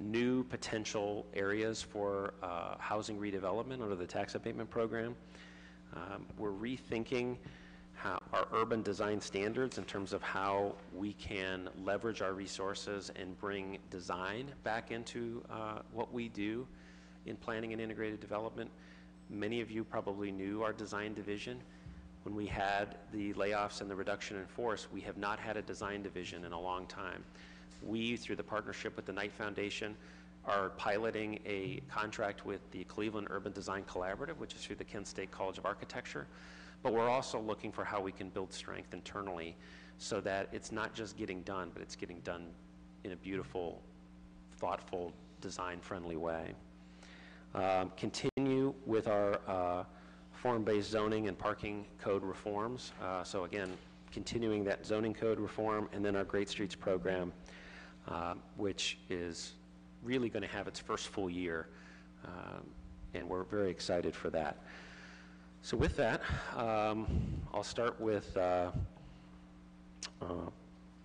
new potential areas for housing redevelopment under the tax abatement program. We're rethinking our urban design standards in terms of how we can leverage our resources and bring design back into what we do in planning and integrated development. Many of you probably knew our design division. When we had the layoffs and the reduction in force, we have not had a design division in a long time. We, through the partnership with the Knight Foundation, are piloting a contract with the Cleveland Urban Design Collaborative, which is through the Kent State College of Architecture. But we're also looking for how we can build strength internally so that it's not just getting done, but it's getting done in a beautiful, thoughtful, design-friendly way. Continue with our form-based zoning and parking code reforms. So again, continuing that zoning code reform, and then our Great Streets program, which is really going to have its first full year, and we're very excited for that. So with that, I'll start with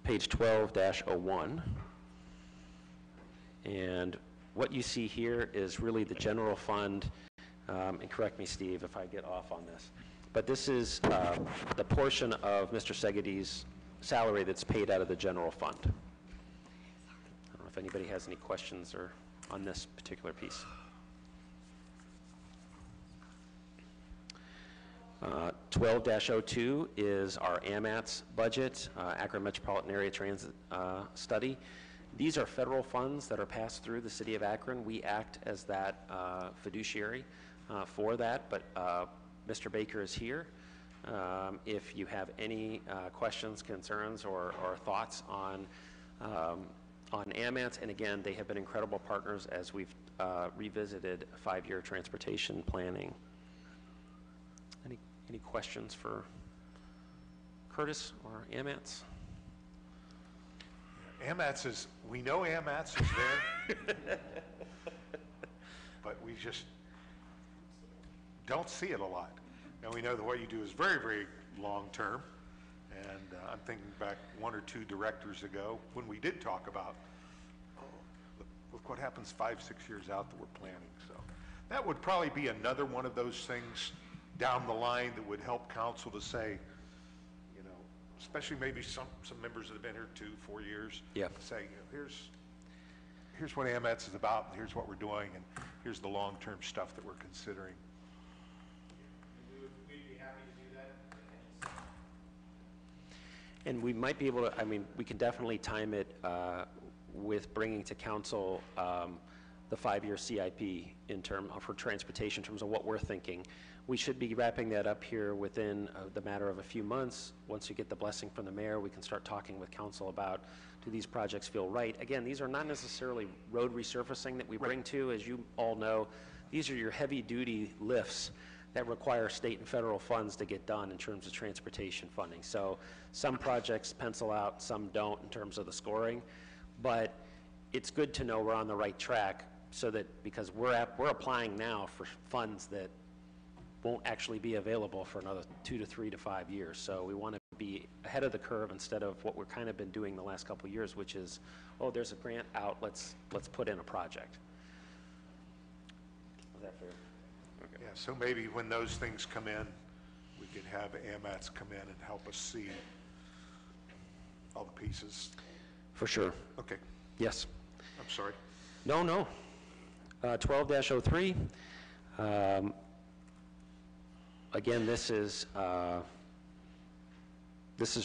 page 12-01. And what you see here is really the general fund, and correct me, Steve, if I get off on this, but this is the portion of Mr. Segedy's salary that's paid out of the general fund. I don't know if anybody has any questions or on this particular piece. 12-02 is our AMATS budget, Akron Metropolitan Area Transit Study. These are federal funds that are passed through the city of Akron. We act as that fiduciary for that, but Mr. Baker is here. If you have any questions, concerns, or thoughts on AMATS, and again, they have been incredible partners as we've revisited 5-year transportation planning. Any questions for Curtis or AMATS? AMATS is, we know AMATS is there, but we just don't see it a lot. And we know that what you do is very, very long-term. And I'm thinking back 1 or 2 directors ago when we did talk about, look what happens 5, 6 years out that we're planning. So that would probably be another one of those things down the line that would help council to say, you know, especially maybe some members that have been here 2, 4 years. Yeah. Say, you know, here's what AMATS is about, and here's what we're doing, and here's the long-term stuff that we're considering. We'd be happy to do that. And we might be able to, I mean, we can definitely time it with bringing to council the 5-year CIP for transportation in terms of what we're thinking. We should be wrapping that up here within the matter of a few months. Once you get the blessing from the mayor, we can start talking with council about, do these projects feel right? Again, these are not necessarily road resurfacing that we bring to. As you all know, these are your heavy-duty lifts that require state and federal funds to get done in terms of transportation funding. So some projects pencil out, some don't in terms of the scoring, but it's good to know we're on the right track so that, because we're applying now for funds that won't actually be available for another 2 to 3 to 5 years. So we want to be ahead of the curve instead of what we're kind of been doing the last couple of years, which is, oh, there's a grant out, let's put in a project. Is that fair? Yeah, so maybe when those things come in, we could have AMATS come in and help us see all the pieces. For sure. Okay, Yes. I'm sorry. No. 12-03. Again, this is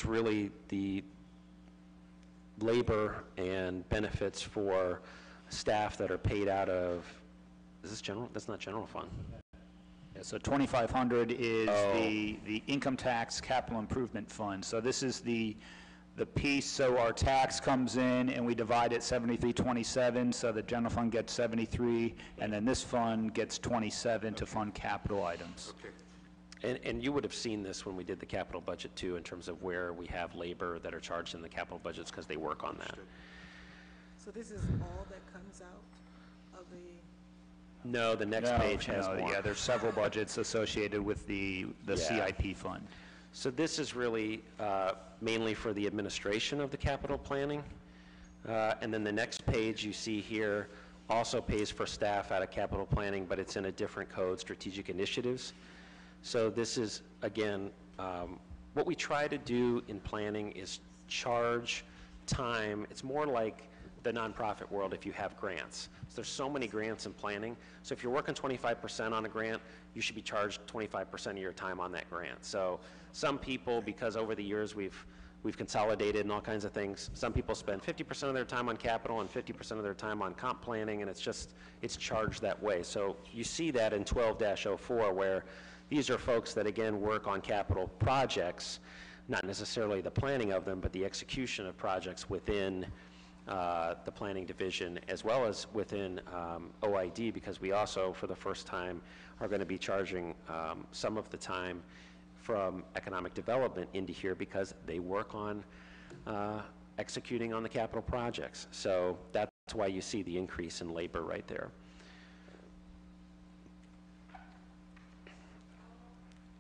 really the labor and benefits for staff that are paid out of, is this general? That's not general fund. Yeah, so 2,500 is the income tax capital improvement fund. So this is the piece, so our tax comes in and we divide it 73-27, so the general fund gets 73, and then this fund gets 27 to fund capital items. Okay. And you would have seen this when we did the capital budget too, in terms of where we have labor that are charged in the capital budgets because they work on that. So this is all that comes out of the... No, the next page has more. Yeah, there's several budgets associated with the CIP fund. So this is really mainly for the administration of the capital planning. And then the next page you see here also pays for staff out of capital planning, but it's in a different code, strategic initiatives. So this is, again, what we try to do in planning is charge time. It's more like the nonprofit world if you have grants. So there's so many grants in planning. So if you're working 25% on a grant, you should be charged 25% of your time on that grant. So some people, because over the years we've consolidated and all kinds of things, some people spend 50% of their time on capital and 50% of their time on comp planning, and it's charged that way. So you see that in 12-04 where these are folks that, again, work on capital projects, not necessarily the planning of them, but the execution of projects within the planning division, as well as within OID, because we also, for the first time, are going to be charging some of the time from economic development into here because they work on executing on the capital projects. So that's why you see the increase in labor right there.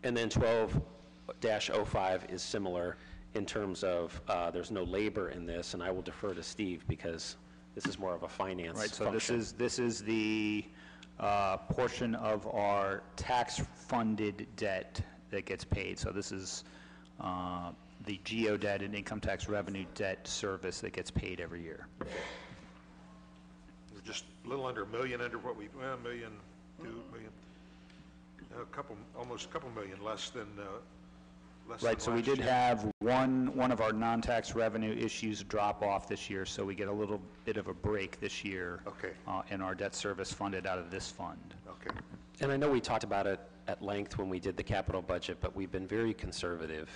And then 12-05 is similar in terms of there's no labor in this, and I will defer to Steve because this is more of a finance function. Right, so this is the portion of our tax-funded debt that gets paid. So this is the GO debt and income tax revenue debt service that gets paid every year. We're just a little under $1 million under what we, well, $1 million, $2 million, almost a couple million less than Right, so we did have one of our non-tax revenue issues drop off this year, so we get a little bit of a break this year. Okay. In our debt service funded out of this fund. Okay. And I know we talked about it at length when we did the capital budget, but we've been very conservative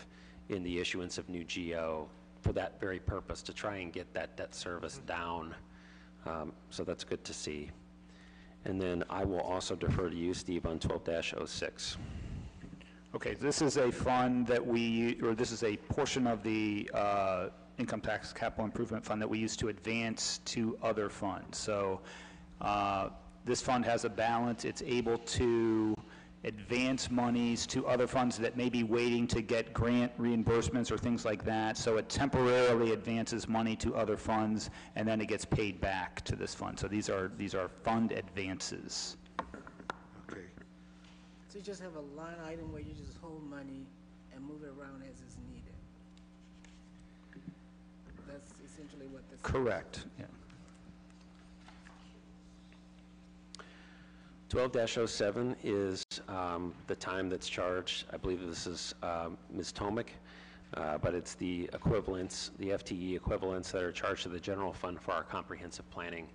in the issuance of new GO for that very purpose, to try and get that debt service down. So that's good to see. And then I will also defer to you, Steve, on 12-06. Okay, this is a fund that this is a portion of the income tax capital improvement fund that we use to advance to other funds. So this fund has a balance. It's able to advance monies to other funds that may be waiting to get grant reimbursements or things like that. So it temporarily advances money to other funds, and then it gets paid back to this fund. So these are fund advances. Okay. So you just have a line item where you just hold money and move it around as is needed. That's essentially what this is. Correct, yeah. 12-07 is the time that's charged. I believe this is Ms. Tomic, but it's the equivalents, the FTE equivalents that are charged to the general fund for our comprehensive planning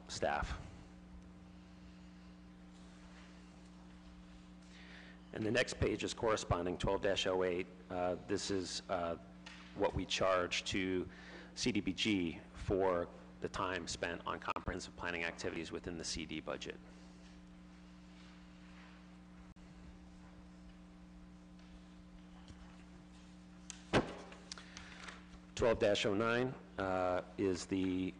staff. And the next page is corresponding, 12-08. This is what we charge to CDBG for the time spent on comprehensive planning activities within the CD budget. 12-09 is the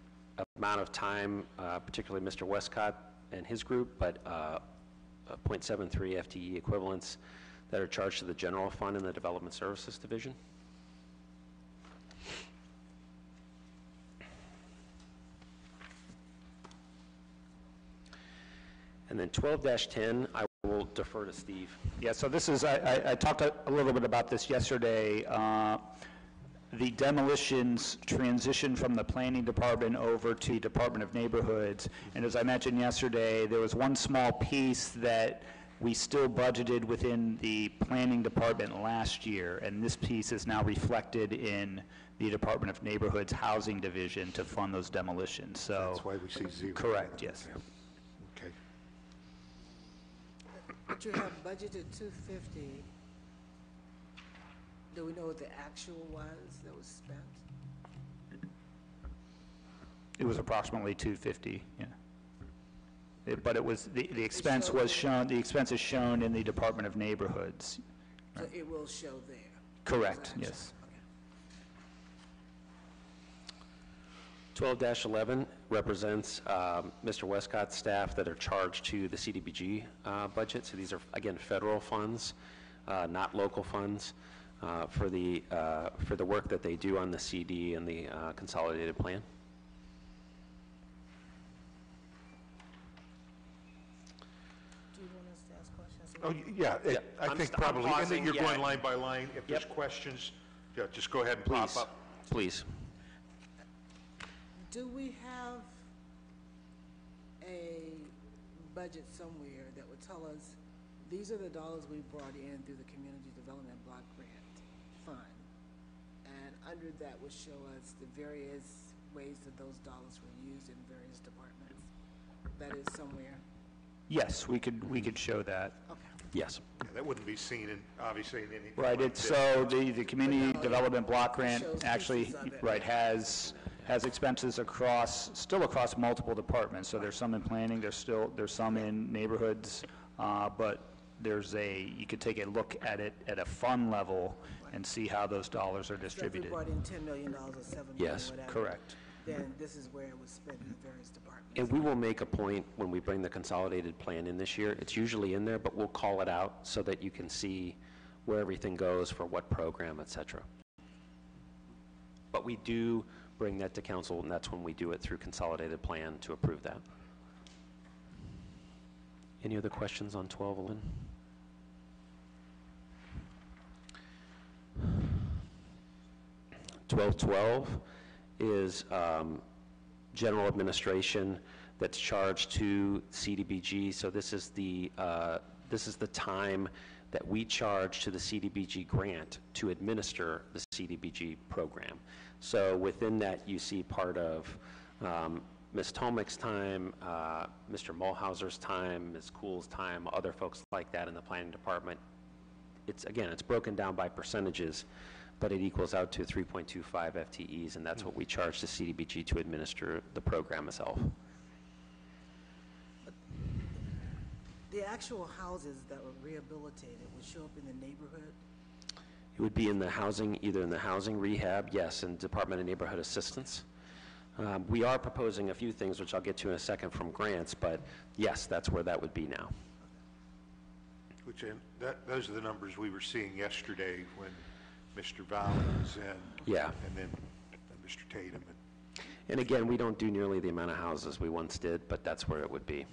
amount of time, particularly Mr. Westcott and his group, but 0.73 FTE equivalents that are charged to the general fund in the Development Services Division. And then 12-10, I will defer to Steve. Yeah, so this is, I talked a little bit about this yesterday. The demolitions transition from the planning department over to Department of Neighborhoods. And as I mentioned yesterday, there was one small piece that we still budgeted within the planning department last year, and this piece is now reflected in the Department of Neighborhoods Housing Division to fund those demolitions. So That's why we see zero. correct, yes. Yeah. Okay. But you have budgeted 250. Do we know what the actual was that was spent? It was approximately 250, yeah. But it was, the expense was shown, the expense is shown in the Department of Neighborhoods. So it will show there? Correct, Those yes. Okay. 12-11 represents Mr. Westcott's staff that are charged to the CDBG budget. So these are, again, federal funds, not local funds, for the work that they do on the CD and the consolidated plan. Do you want us to ask questions? Oh, yeah, Yeah, I think I'm probably, and then pausing, you're yeah. going line by line. If there's Yep. questions, yeah, just go ahead and pop Please, up. please. Do we have a budget somewhere that would tell us, these are the dollars we brought in through the Community Development Block Grant Fund? And under that would show us the various ways that those dollars were used in various departments. That is somewhere? Yes, we could show that. Okay. Yes. Yeah, that wouldn't be seen in, obviously, in anything Right, like it's, this. so the Community Development Block Grant Shows actually, pieces of it. right, has expenses still across multiple departments. So there's some in planning, there's some in neighborhoods, but you could take a look at it at a fund level and see how those dollars are So if we distributed. brought in $10 million or $7 million, Yes, whatever. Correct. Then this is where it was spent in the various departments. And we will make a point when we bring the consolidated plan in this year. It's usually in there, but we'll call it out so that you can see where everything goes for what program, et cetera. But we do bring that to council, and that's when we do it through consolidated plan to approve that. Any other questions on 12-11? $12-12 is general administration that's charged to CDBG. So this is the time that we charge to the CDBG grant to administer the CDBG program. So within that, you see part of Ms. Tomick's time, Mr. Mulhauser's time, Ms. Kuhl's time, other folks like that in the planning department. Again, it's broken down by percentages, but it equals out to 3.25 FTEs, and that's what we charge the CDBG to administer the program itself. The actual houses that were rehabilitated would show up in the neighborhood? It would be in the housing, either in the housing rehab, yes, and Department of Neighborhood Assistance. We are proposing a few things, which I'll get to in a second, from grants, but yes, that's where that would be now. Those are the numbers we were seeing yesterday when Mr. Valley was in. Yeah. And then Mr. Tatum. And again, we don't do nearly the amount of houses we once did, but that's where it would be.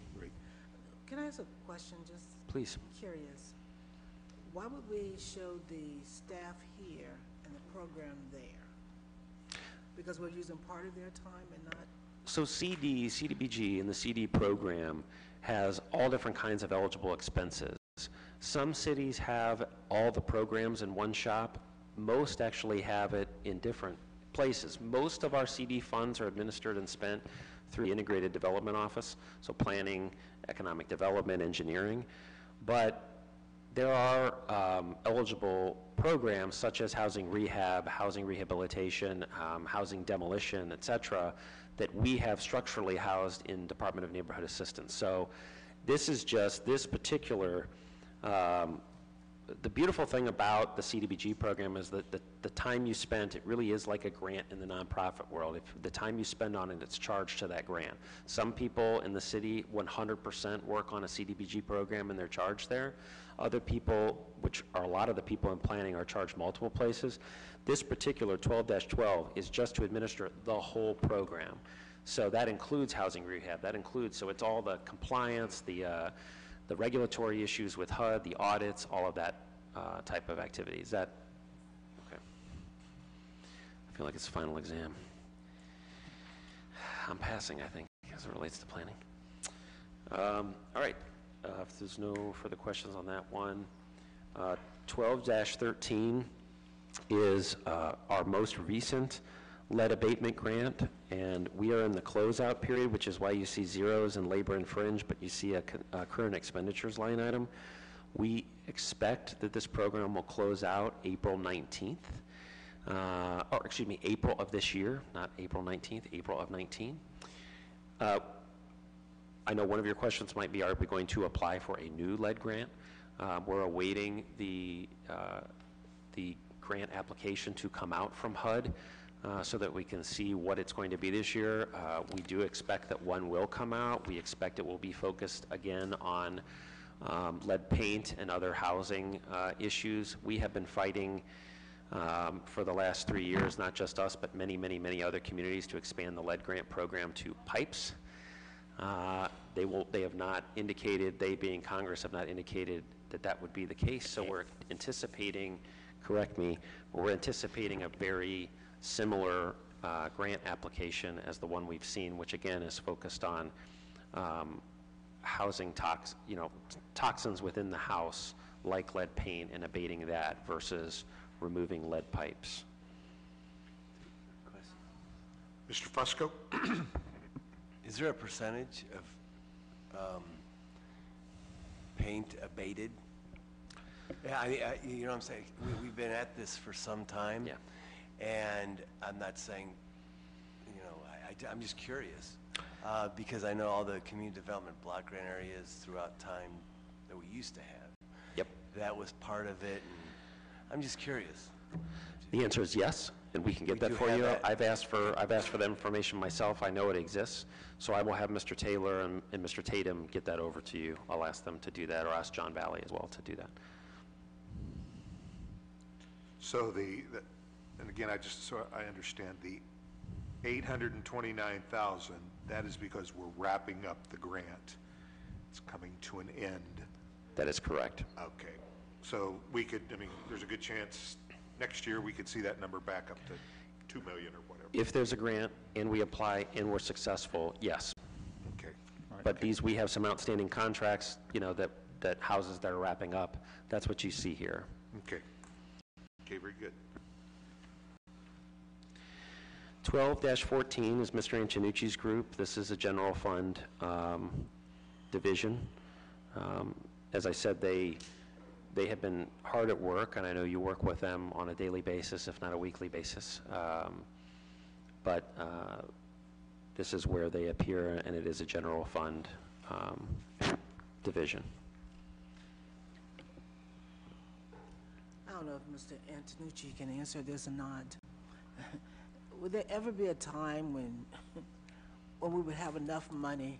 Can I ask a question, just Please. curious? Why would we show the staff here and the program there? Because we're using part of their time and not? So CDBG and the CD program has all different kinds of eligible expenses. Some cities have all the programs in one shop. Most actually have it in different places. Most of our CD funds are administered and spent through the Integrated Development Office, so planning, economic development, engineering. But there are eligible programs such as housing rehab, housing rehabilitation, housing demolition, et cetera, that we have structurally housed in Department of Neighborhood Assistance. So this is just, this particular, the beautiful thing about the CDBG program is that the time you spent, it really is like a grant in the nonprofit world. If the time you spend on it, it's charged to that grant. Some people in the city 100% work on a CDBG program and they're charged there. Other people, which are a lot of the people in planning, are charged multiple places. This particular 12-12 is just to administer the whole program. So that includes housing rehab, that includes, so it's all the compliance, the regulatory issues with HUD, the audits, all of that type of activity. Is that, okay. I feel like it's the final exam. I'm passing, I think, as it relates to planning. All right, if there's no further questions on that one. 12-13 is our most recent lead abatement grant, and we are in the closeout period, which is why you see zeros in labor and fringe, but you see a current expenditures line item. We expect that this program will close out April 19th, or excuse me, April of this year, not April 19th, April of 19. I know one of your questions might be, are we going to apply for a new lead grant? We're awaiting the grant application to come out from HUD so that we can see what it's going to be this year. We do expect that one will come out. We expect it will be focused again on lead paint and other housing issues. We have been fighting for the last 3 years, not just us, but many, many, many other communities to expand the lead grant program to pipes. They have not indicated, they being Congress, have not indicated that that would be the case. So we're anticipating, correct me, we're anticipating a very similar grant application as the one we've seen, which again is focused on housing toxins within the house, like lead paint, and abating that versus removing lead pipes. Mr. Fusco? Is there a percentage of paint abated? Yeah, you know what I'm saying? We've been at this for some time. Yeah. And I'm not saying, you know, I'm just curious. Because I know all the community development block grant areas throughout time that we used to have. Yep. That was part of it, and I'm just curious. The answer is yes, and we can get that for you. I've asked for that information myself. I know it exists, so I will have Mr. Taylor and Mr. Tatum get that over to you. I'll ask them to do that, or ask John Valley as well to do that. So and again, so I understand, the 829,000, that is because we're wrapping up the grant. It's coming to an end. That is correct. Okay. So we could, I mean, there's a good chance next year we could see that number back up to 2 million or whatever. If there's a grant and we apply and we're successful, yes. Okay. But we have some outstanding contracts, you know, that houses that are wrapping up. That's what you see here. Okay. Okay, very good. 12-14 is Mr. Antonucci's group. This is a general fund division. As I said, they have been hard at work, and I know you work with them on a daily basis, if not a weekly basis. But this is where they appear, and it is a general fund division. I don't know if Mr. Antonucci can answer this or not. Would there ever be a time when we would have enough money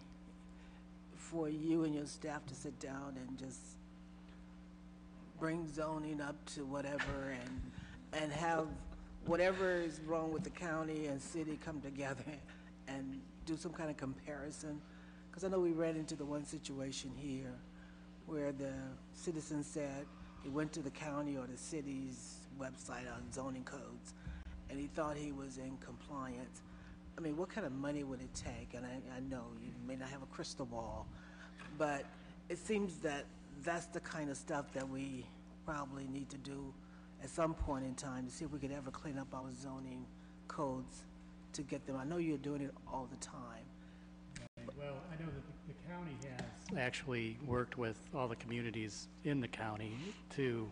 for you and your staff to sit down and just bring zoning up to whatever and have whatever is wrong with the county and city come together and do some kind of comparison? Because I know we ran into the one situation here where the citizen said he went to the county or the city's website on zoning codes and he thought he was in compliance. I mean, what kind of money would it take? And I know you may not have a crystal ball, but it seems that that's the kind of stuff that we probably need to do at some point in time to see if we could ever clean up our zoning codes to get them. I know you're doing it all the time. Well, I know that the county has actually worked with all the communities in the county to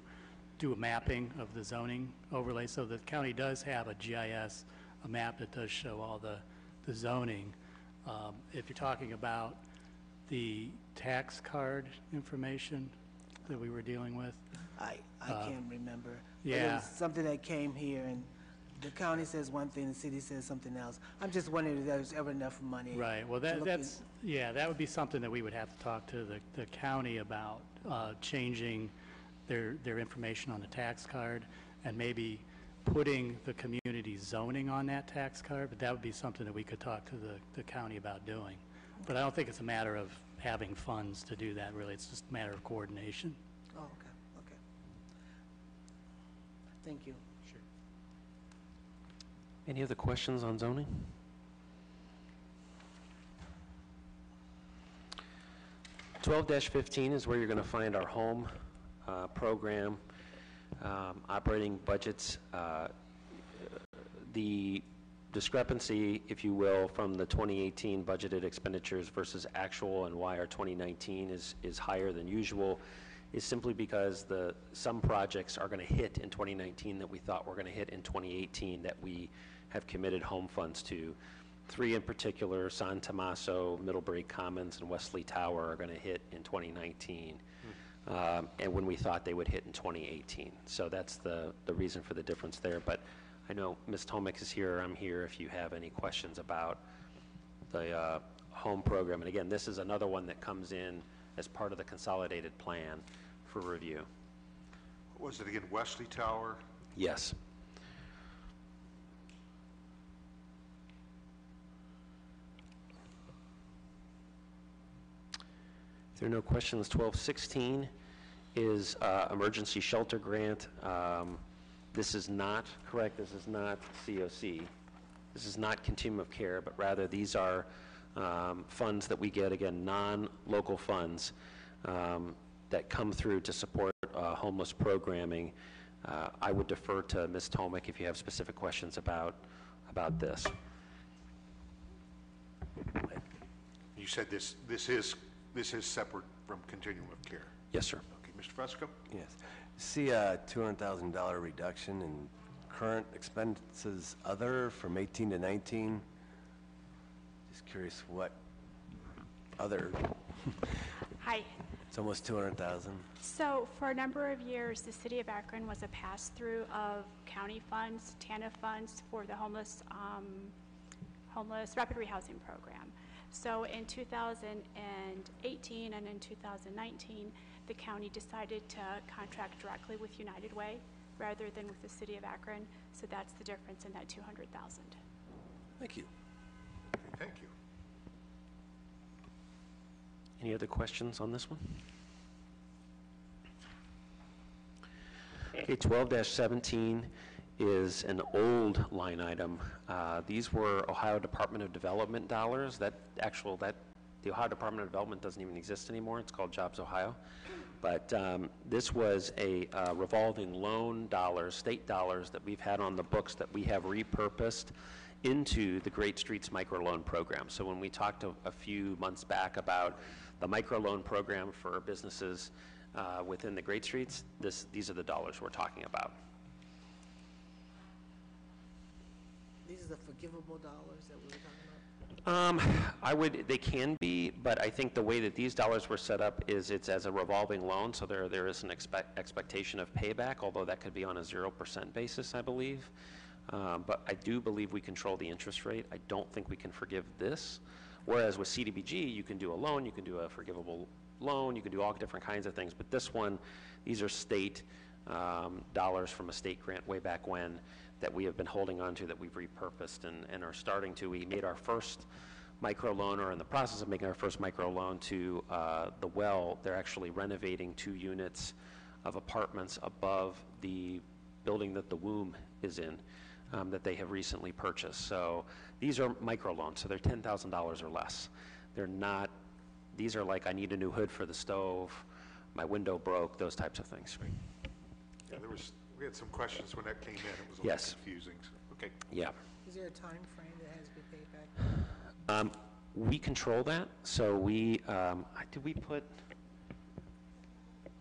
do a mapping of the zoning overlay. So the county does have a GIS, a map that does show all the zoning. If you're talking about the tax card information that we were dealing with. I can't remember. But yeah. It was something that came here and the county says one thing, the city says something else. I'm just wondering if there's ever enough money. Right, well, that would be something that we would have to talk to the county about, changing their information on the tax card and maybe putting the community zoning on that tax card, but that would be something that we could talk to the county about doing. But I don't think it's a matter of having funds to do that, really. It's just a matter of coordination. Oh, okay. Thank you. Sure. Any other questions on zoning? (12-15) is where you're going to find our home program, operating budgets. The discrepancy, if you will, from the 2018 budgeted expenditures versus actual and why our 2019 is higher than usual is simply because some projects are going to hit in 2019 that we thought were going to hit in 2018 that we have committed home funds to. 3 in particular, San Tomaso, Middlebury Commons, and Wesley Tower are going to hit in 2019. And when we thought they would hit in 2018. So that's the reason for the difference there. But I know Ms. Tomek is here, I'm here if you have any questions about the home program. And again, this is another one that comes in as part of the consolidated plan for review. What was it again, Wesley Tower? Yes. If there are no questions, 12-16 is emergency shelter grant. This is not, correct, this is not COC. This is not continuum of care, but rather these are funds that we get, again, non-local funds that come through to support homeless programming. I would defer to Ms. Tomek if you have specific questions about this. You said this is separate from continuum of care. Yes, sir. Okay, Mr. Fusco? Yes. See a $200,000 reduction in current expenses other from 18 to 19. Just curious what other. Hi. It's almost 200,000. So for a number of years, the city of Akron was a pass-through of county funds, TANF funds for the homeless rapid rehousing program. So in 2018 and in 2019, the county decided to contract directly with United Way rather than with the city of Akron. So that's the difference in that 200,000. Thank you. Okay, thank you. Any other questions on this one? Okay, 12-17 is an old line item. These were Ohio Department of Development dollars. That the Ohio Department of Development doesn't even exist anymore. It's called Jobs Ohio. But this was a revolving loan dollars, state dollars that we've had on the books that we have repurposed into the Great Streets Microloan Program. So when we talked a few months back about the microloan program for businesses within the Great Streets, these are the dollars we're talking about. These are the forgivable dollars that we were talking about? They can be, but I think the way that these dollars were set up is it's as a revolving loan, so there is an expectation of payback, although that could be on a 0% basis, I believe. But I do believe we control the interest rate. I don't think we can forgive this. Whereas with CDBG, you can do a loan, you can do a forgivable loan, you can do all different kinds of things. But this one, these are state dollars from a state grant way back when that we have been holding on to, that we've repurposed and are starting to. We made our first micro loan, or in the process of making our first micro loan to the Well. They're actually renovating 2 units of apartments above the building that the womb is in, that they have recently purchased. So these are micro loans, so they're $10,000 or less. They're not, these are like, I need a new hood for the stove, my window broke, those types of things. Yeah, we had some questions when that came in. It was a Yes. little confusing. So, okay. Yeah. Is there a time frame that has to be paid back? We control that, so we, did we put,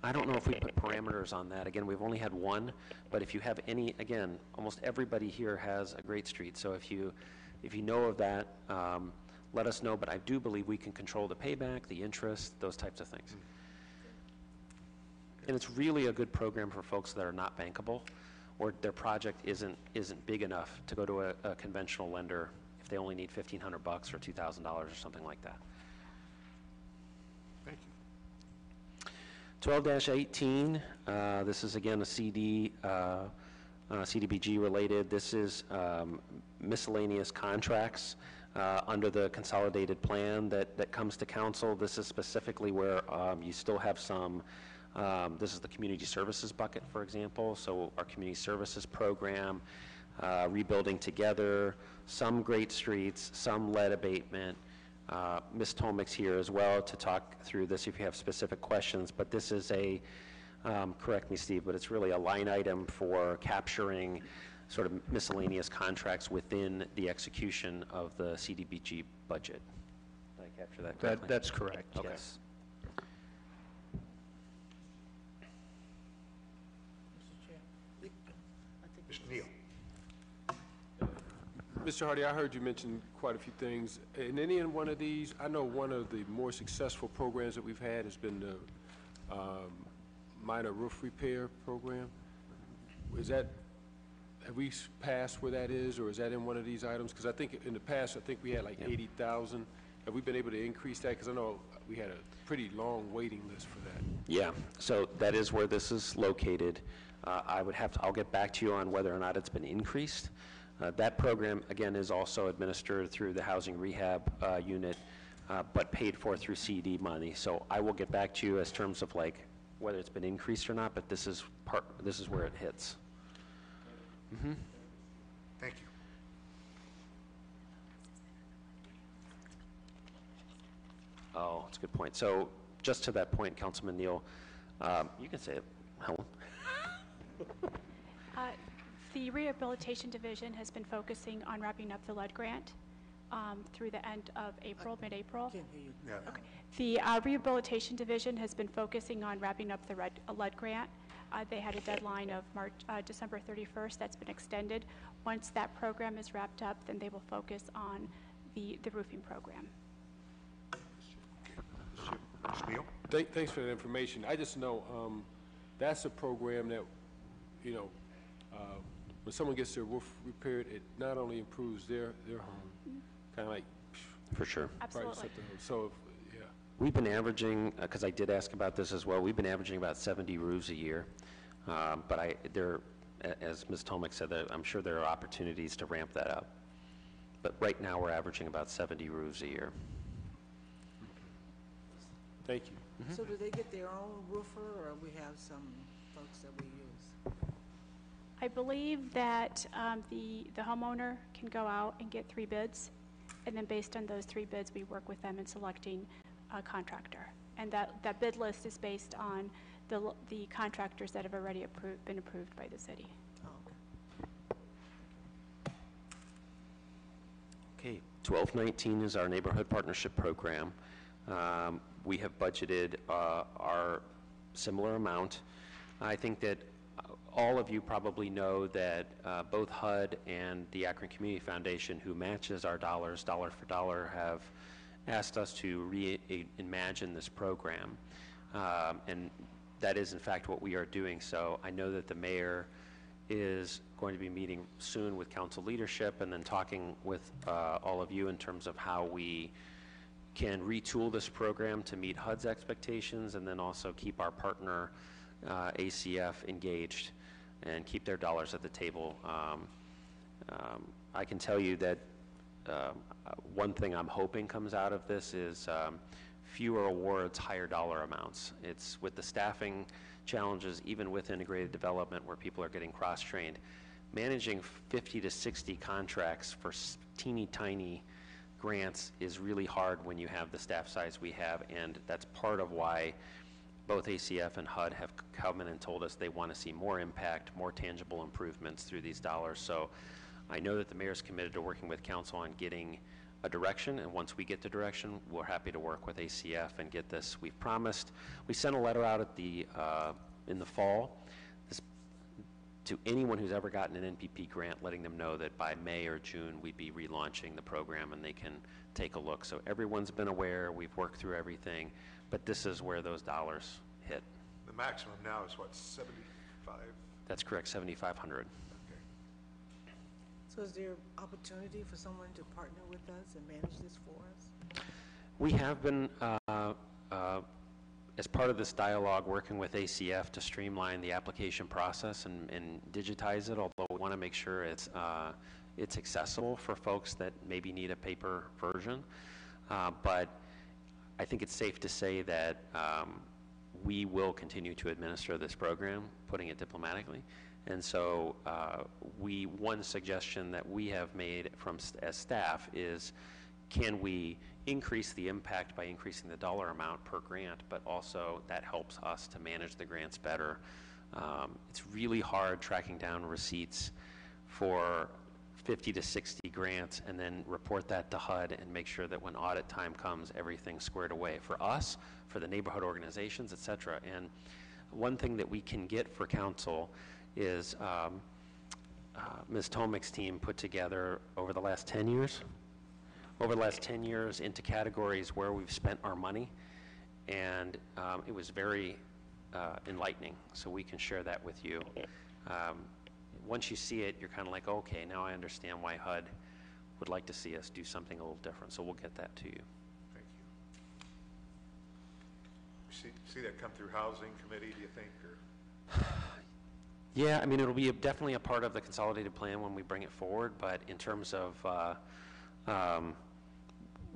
I don't know if we put parameters on that. Again, we've only had one, but if you have any, again, almost everybody here has a Great Street, so if you know of that, let us know, but I do believe we can control the payback, the interest, those types of things. And it's really a good program for folks that are not bankable, or their project isn't big enough to go to a conventional lender if they only need $1,500 or $2,000 or something like that. Thank you. 12-18, this is again a CDBG related. This is miscellaneous contracts under the consolidated plan that comes to council. This is specifically where you still have some. This is the community services bucket, for example. So our community services program, Rebuilding Together, some Great Streets, some lead abatement. Ms. Tomik's here as well to talk through this if you have specific questions. But this is a, correct me, Steve, but it's really a line item for capturing sort of miscellaneous contracts within the execution of the CDBG budget. Did I capture that correctly? That's correct, Okay. yes. Mr. Neal. Mr. Hardy, I heard you mention quite a few things. In any one of these, I know one of the more successful programs that we've had has been the minor roof repair program. Is that, have we passed where that is, or is that in one of these items? Because I think in the past, I think we had like 80,000. Have we been able to increase that? Because I know we had a pretty long waiting list for that. Yeah, so that is where this is located. I'll get back to you on whether or not it's been increased. That program, again, is also administered through the housing rehab unit, but paid for through CD money. So I will get back to you as terms of like whether it's been increased or not, but this is where it hits. Mm-hmm. Thank you. Oh, that's a good point. So just to that point, Councilman Neal, you can say it, Helen. The Rehabilitation Division has been focusing on wrapping up the lead grant through the end of April, mid-April. Can't hear you. Yeah. Okay. The Rehabilitation Division has been focusing on wrapping up the lead grant. They had a deadline of December 31st. That's been extended. Once that program is wrapped up, then they will focus on the roofing program. Mr. Neal. Thanks for that information. I just know that's a program that, you know, when someone gets their roof repaired, it not only improves their home, kind of like For sure. Absolutely. brightens up the home. So, yeah. We've been averaging, because I did ask about this as well, we've been averaging about 70 roofs a year. But as Ms. Tomik said, I'm sure there are opportunities to ramp that up. But right now, we're averaging about 70 roofs a year. Thank you. So do they get their own roofer, or we have some folks that we use? I believe that the homeowner can go out and get 3 bids, And then based on those 3 bids, we work with them in selecting a contractor. And that bid list is based on the contractors that have already been approved by the city. Okay, 1219 is our Neighborhood Partnership Program. We have budgeted our similar amount. I think that all of you probably know that both HUD and the Akron Community Foundation, who matches our dollars, dollar for dollar, have asked us to reimagine this program. And that is, in fact, what we are doing. So I know that the mayor is going to be meeting soon with council leadership and then talking with all of you in terms of how we can retool this program to meet HUD's expectations and then also keep our partner ACF engaged and keep their dollars at the table. I can tell you that one thing I'm hoping comes out of this is fewer awards, higher dollar amounts. It's with the staffing challenges, even with integrated development where people are getting cross-trained, managing 50 to 60 contracts for teeny tiny grants is really hard when you have the staff size we have, and that's part of why both ACF and HUD have come in and told us they want to see more impact, more tangible improvements through these dollars. So I know that the mayor's committed to working with council on getting a direction, and once we get the direction, we're happy to work with ACF and get this. We've promised. We sent a letter out at the in the fall to anyone who's ever gotten an NPP grant, letting them know that by May or June we'd be relaunching the program and they can take a look. So everyone's been aware. We've worked through everything, but this is where those dollars hit. The maximum now is what, 75? That's correct, 7,500. So is there opportunity for someone to partner with us and manage this for us? We have been, as part of this dialogue, working with ACF to streamline the application process and digitize it, although we want to make sure it's accessible for folks that maybe need a paper version. But I think it's safe to say that we will continue to administer this program, putting it diplomatically. And so one suggestion that we have made as staff is, can we increase the impact by increasing the dollar amount per grant, but also that helps us to manage the grants better. It's really hard tracking down receipts for 50 to 60 grants and then report that to HUD and make sure that when audit time comes, everything's squared away for us, for the neighborhood organizations, et cetera. And one thing that we can get for council is Ms. Tomic's team put together over the last 10 years into categories where we've spent our money, and it was very enlightening, so we can share that with you. Once you see it, you're kind of like, okay, now I understand why HUD would like to see us do something a little different, so we'll get that to you. Thank you. See that come through Housing Committee, do you think? Or? Yeah, I mean, it'll be definitely a part of the consolidated plan when we bring it forward, but in terms of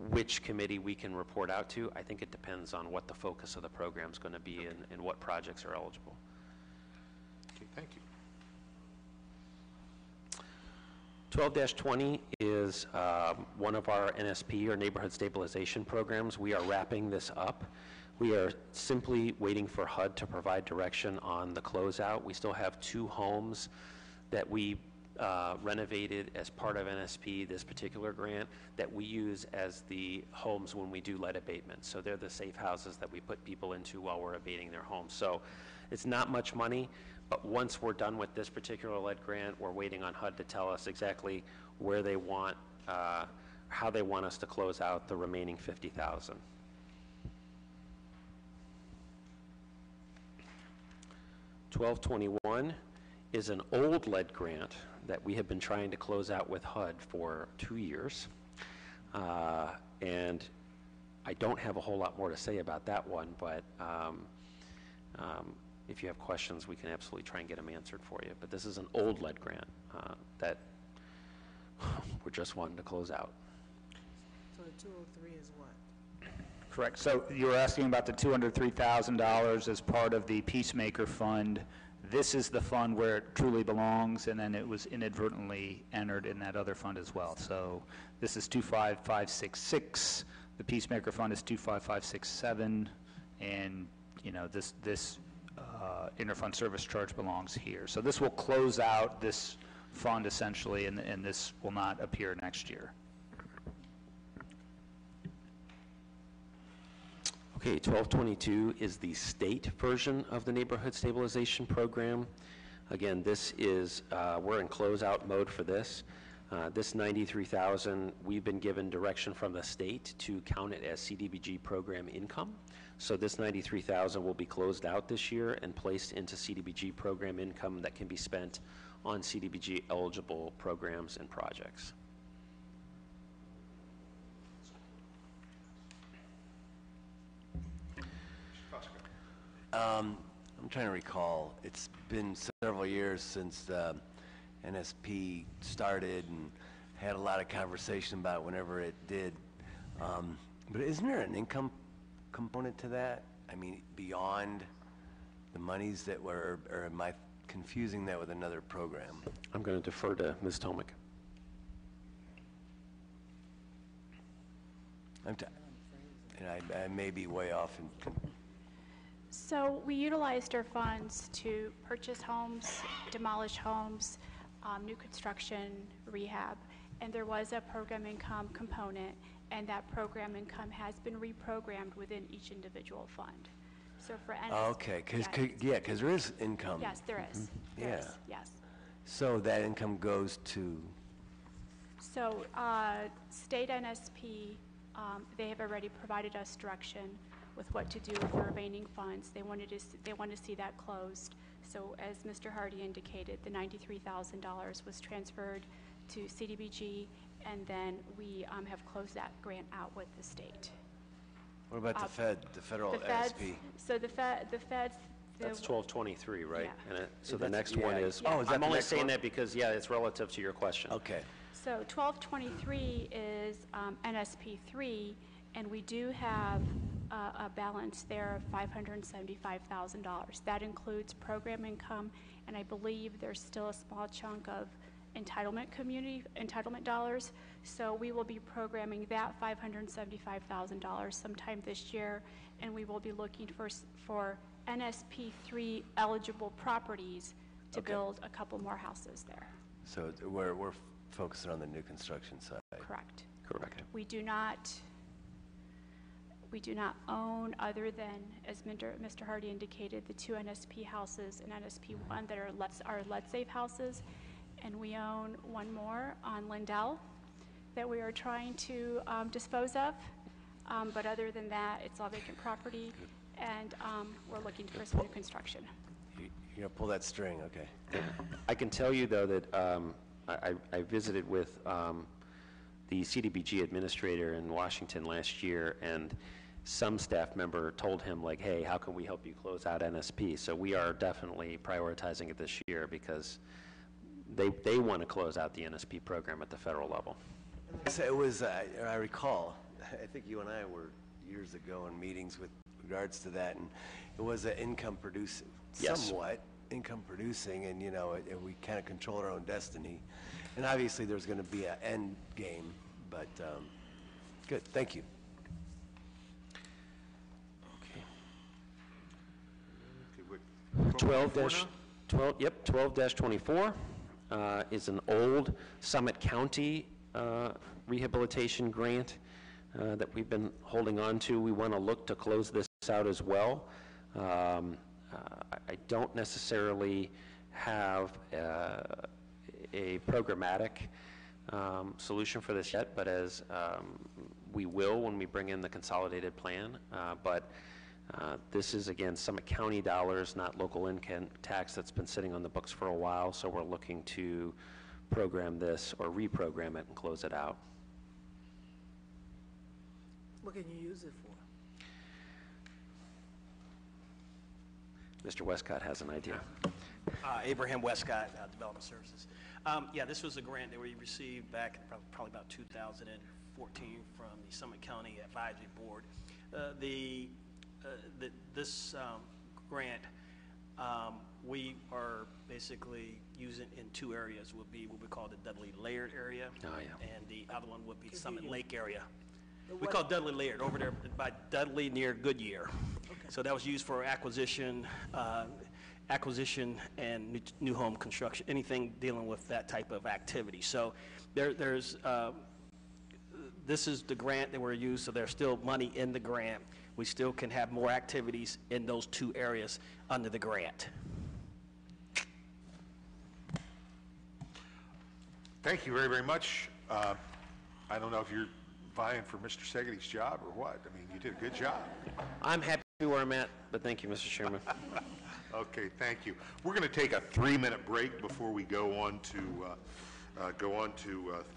which committee we can report out to, I think it depends on what the focus of the program is going to be and what projects are eligible. Okay, thank you. 12-20 is one of our NSP, or Neighborhood Stabilization Programs. We are wrapping this up. We are simply waiting for HUD to provide direction on the closeout. We still have 2 homes that we renovated as part of NSP, this particular grant, that we use as the homes when we do lead abatement. So they're the safe houses that we put people into while we're abating their homes. So it's not much money, but once we're done with this particular lead grant, we're waiting on HUD to tell us exactly where they want, how they want us to close out the remaining 50,000. $1221 is an old lead grant that we have been trying to close out with HUD for 2 years. And I don't have a whole lot more to say about that one, but if you have questions, we can absolutely try and get them answered for you. But this is an old lead grant that we're just wanting to close out. So the 203 is what? Correct. So you were asking about the $203,000 as part of the Peacemaker Fund this is the fund where it truly belongs, and then it was inadvertently entered in that other fund as well. So this is 25566, the Peacemaker Fund is 25567, and, you know, this interfund service charge belongs here. So this will close out this fund essentially, and this will not appear next year. Okay, 1222 is the state version of the Neighborhood Stabilization Program. Again, this is, we're in closeout mode for this. This 93,000, we've been given direction from the state to count it as CDBG program income. So this 93,000 will be closed out this year and placed into CDBG program income that can be spent on CDBG eligible programs and projects. I'm trying to recall. It's been several years since the NSP started and had a lot of conversation about whenever it did. But isn't there an income component to that? I mean, beyond the monies that were, or am I confusing that with another program? I'm going to defer to Ms. Tomic. And I may be way off in So we utilized our funds to purchase homes, demolish homes, new construction, rehab, and there was a program income component, and that program income has been reprogrammed within each individual fund. So for NSP, okay, because there is income. yes, there is. There is, yes. So that income goes to? So state NSP, they have already provided us direction with what to do with the remaining funds. They want to see that closed. So as Mr. Hardy indicated, the $93,000 was transferred to CDBG, and then we have closed that grant out with the state. What about the federal the feds, NSP? So the feds. That's 1223, right? Yeah. And so the next one is, Oh, is that I'm the only next saying one? that because, yeah, it's relative to your question. Okay. So 1223 is NSP 3, and we do have a balance there of $575,000. That includes program income, and I believe there's still a small chunk of entitlement dollars. So we will be programming that $575,000 sometime this year, and we will be looking for NSP 3 eligible properties to build a couple more houses there. So we're focusing on the new construction side. Correct. Correct. We do not own, other than, as Mr. Hardy indicated, the 2 NSP houses and NSP 1 that are lead safe houses, and we own one more on Lindell that we are trying to dispose of. But other than that, it's all vacant property, and we're looking for some new construction. You're going to pull that string, okay. I can tell you, though, that I visited with the CDBG administrator in Washington last year, and some staff member told him, like, hey, how can we help you close out NSP? So we are definitely prioritizing it this year because they want to close out the NSP program at the federal level. So it was, I recall, I think you and I were years ago in meetings with regards to that, and it was an income producing, Yes. somewhat income producing, and we kind of control our own destiny. And obviously there's going to be an end game, but good, thank you. 12-24 is an old Summit County rehabilitation grant that we've been holding on to. We want to look to close this out as well. I don't necessarily have a programmatic solution for this yet, but as we will when we bring in the consolidated plan. But this is, again, Summit County dollars, not local income tax that's been sitting on the books for a while, so we're looking to program this or reprogram it and close it out. What can you use it for? Mr. Westcott has an idea. Abraham Westcott, Development Services. Yeah, this was a grant that we received back in probably about 2014 from the Summit County Advisory Board. This grant We are basically using in two areas, would be what we call the Dudley Laird area. Oh, yeah. And the other one would be Summit Lake area. We call Dudley Laird, over there by Dudley near Goodyear. So that was used for acquisition and new home construction, anything dealing with that type of activity. So this is the grant that we're used, so there's still money in the grant. We still can have more activities in those two areas under the grant. Thank you very, very much. I don't know if you're vying for Mr. Segedie's job or what. I mean, you did a good job. I'm happy where I'm at, but thank you, Mr. Chairman. Okay, thank you. We're going to take a 3-minute break before we go on to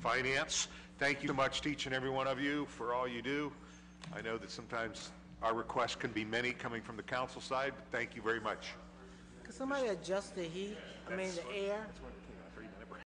finance. Thank you so much to each and every one of you for all you do. I know that sometimes our requests can be many coming from the council side, but thank you very much. Could somebody adjust the heat, the air?